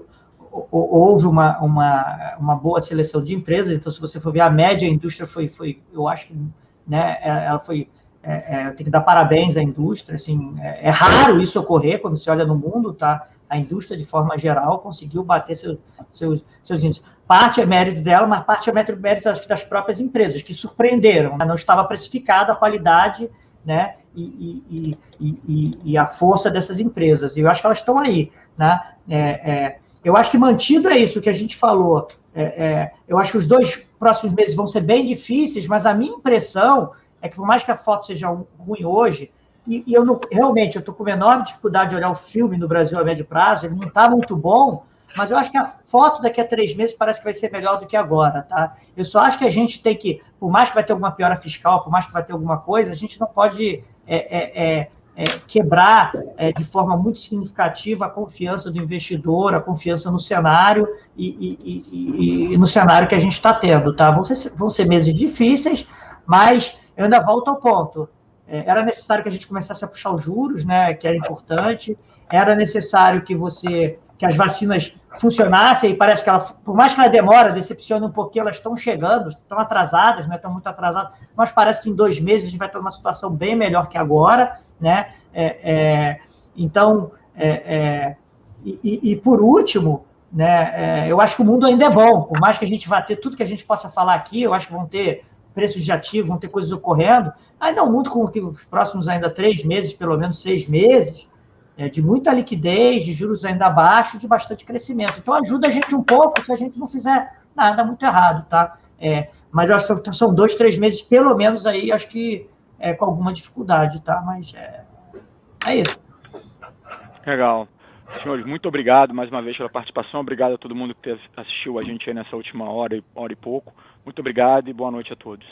houve uma boa seleção de empresas. Então, se você for ver a média, a indústria foi eu acho que, né, ela foi... eu tenho que dar parabéns à indústria. Assim, é raro isso ocorrer quando se olha no mundo, tá? A indústria, de forma geral, conseguiu bater seus índices. Parte é mérito dela, mas parte é mérito acho que das próprias empresas, que surpreenderam. Não estava precificada a qualidade, né, e a força dessas empresas. E eu acho que elas estão aí, né? Eu acho que mantido é isso que a gente falou. Eu acho que os 2 próximos meses vão ser bem difíceis, mas a minha impressão é que, por mais que a foto seja ruim hoje, e eu não, realmente, eu estou com uma enorme dificuldade de olhar o filme no Brasil a médio prazo, ele não está muito bom, mas eu acho que a foto daqui a 3 meses parece que vai ser melhor do que agora, tá? Eu só acho que a gente tem que, por mais que vai ter alguma piora fiscal, por mais que vai ter alguma coisa, a gente não pode quebrar de forma muito significativa a confiança do investidor, a confiança no cenário e no cenário que a gente está tendo, tá? Vão ser meses difíceis, mas eu ainda volto ao ponto. Era necessário que a gente começasse a puxar os juros, né, que era importante. Era necessário que as vacinas funcionassem, e parece que por mais que ela demore, decepcione um pouquinho, elas estão chegando, estão atrasadas, né, estão muito atrasadas, mas parece que em 2 meses a gente vai ter uma situação bem melhor que agora, né? Então, por último, né, eu acho que o mundo ainda é bom, por mais que a gente vá ter tudo que a gente possa falar aqui, eu acho que vão ter preços de ativo, vão ter coisas ocorrendo, ainda é um mundo com os próximos ainda 3 meses, pelo menos 6 meses, de muita liquidez, de juros ainda baixos, de bastante crescimento. Então, ajuda a gente um pouco se a gente não fizer nada muito errado, tá? Mas eu acho que são 2, 3 meses, pelo menos, aí, acho que com alguma dificuldade, tá? Mas é isso. Legal. Senhores, muito obrigado mais uma vez pela participação. Obrigado a todo mundo que assistiu a gente aí nessa última hora e pouco. Muito obrigado e boa noite a todos.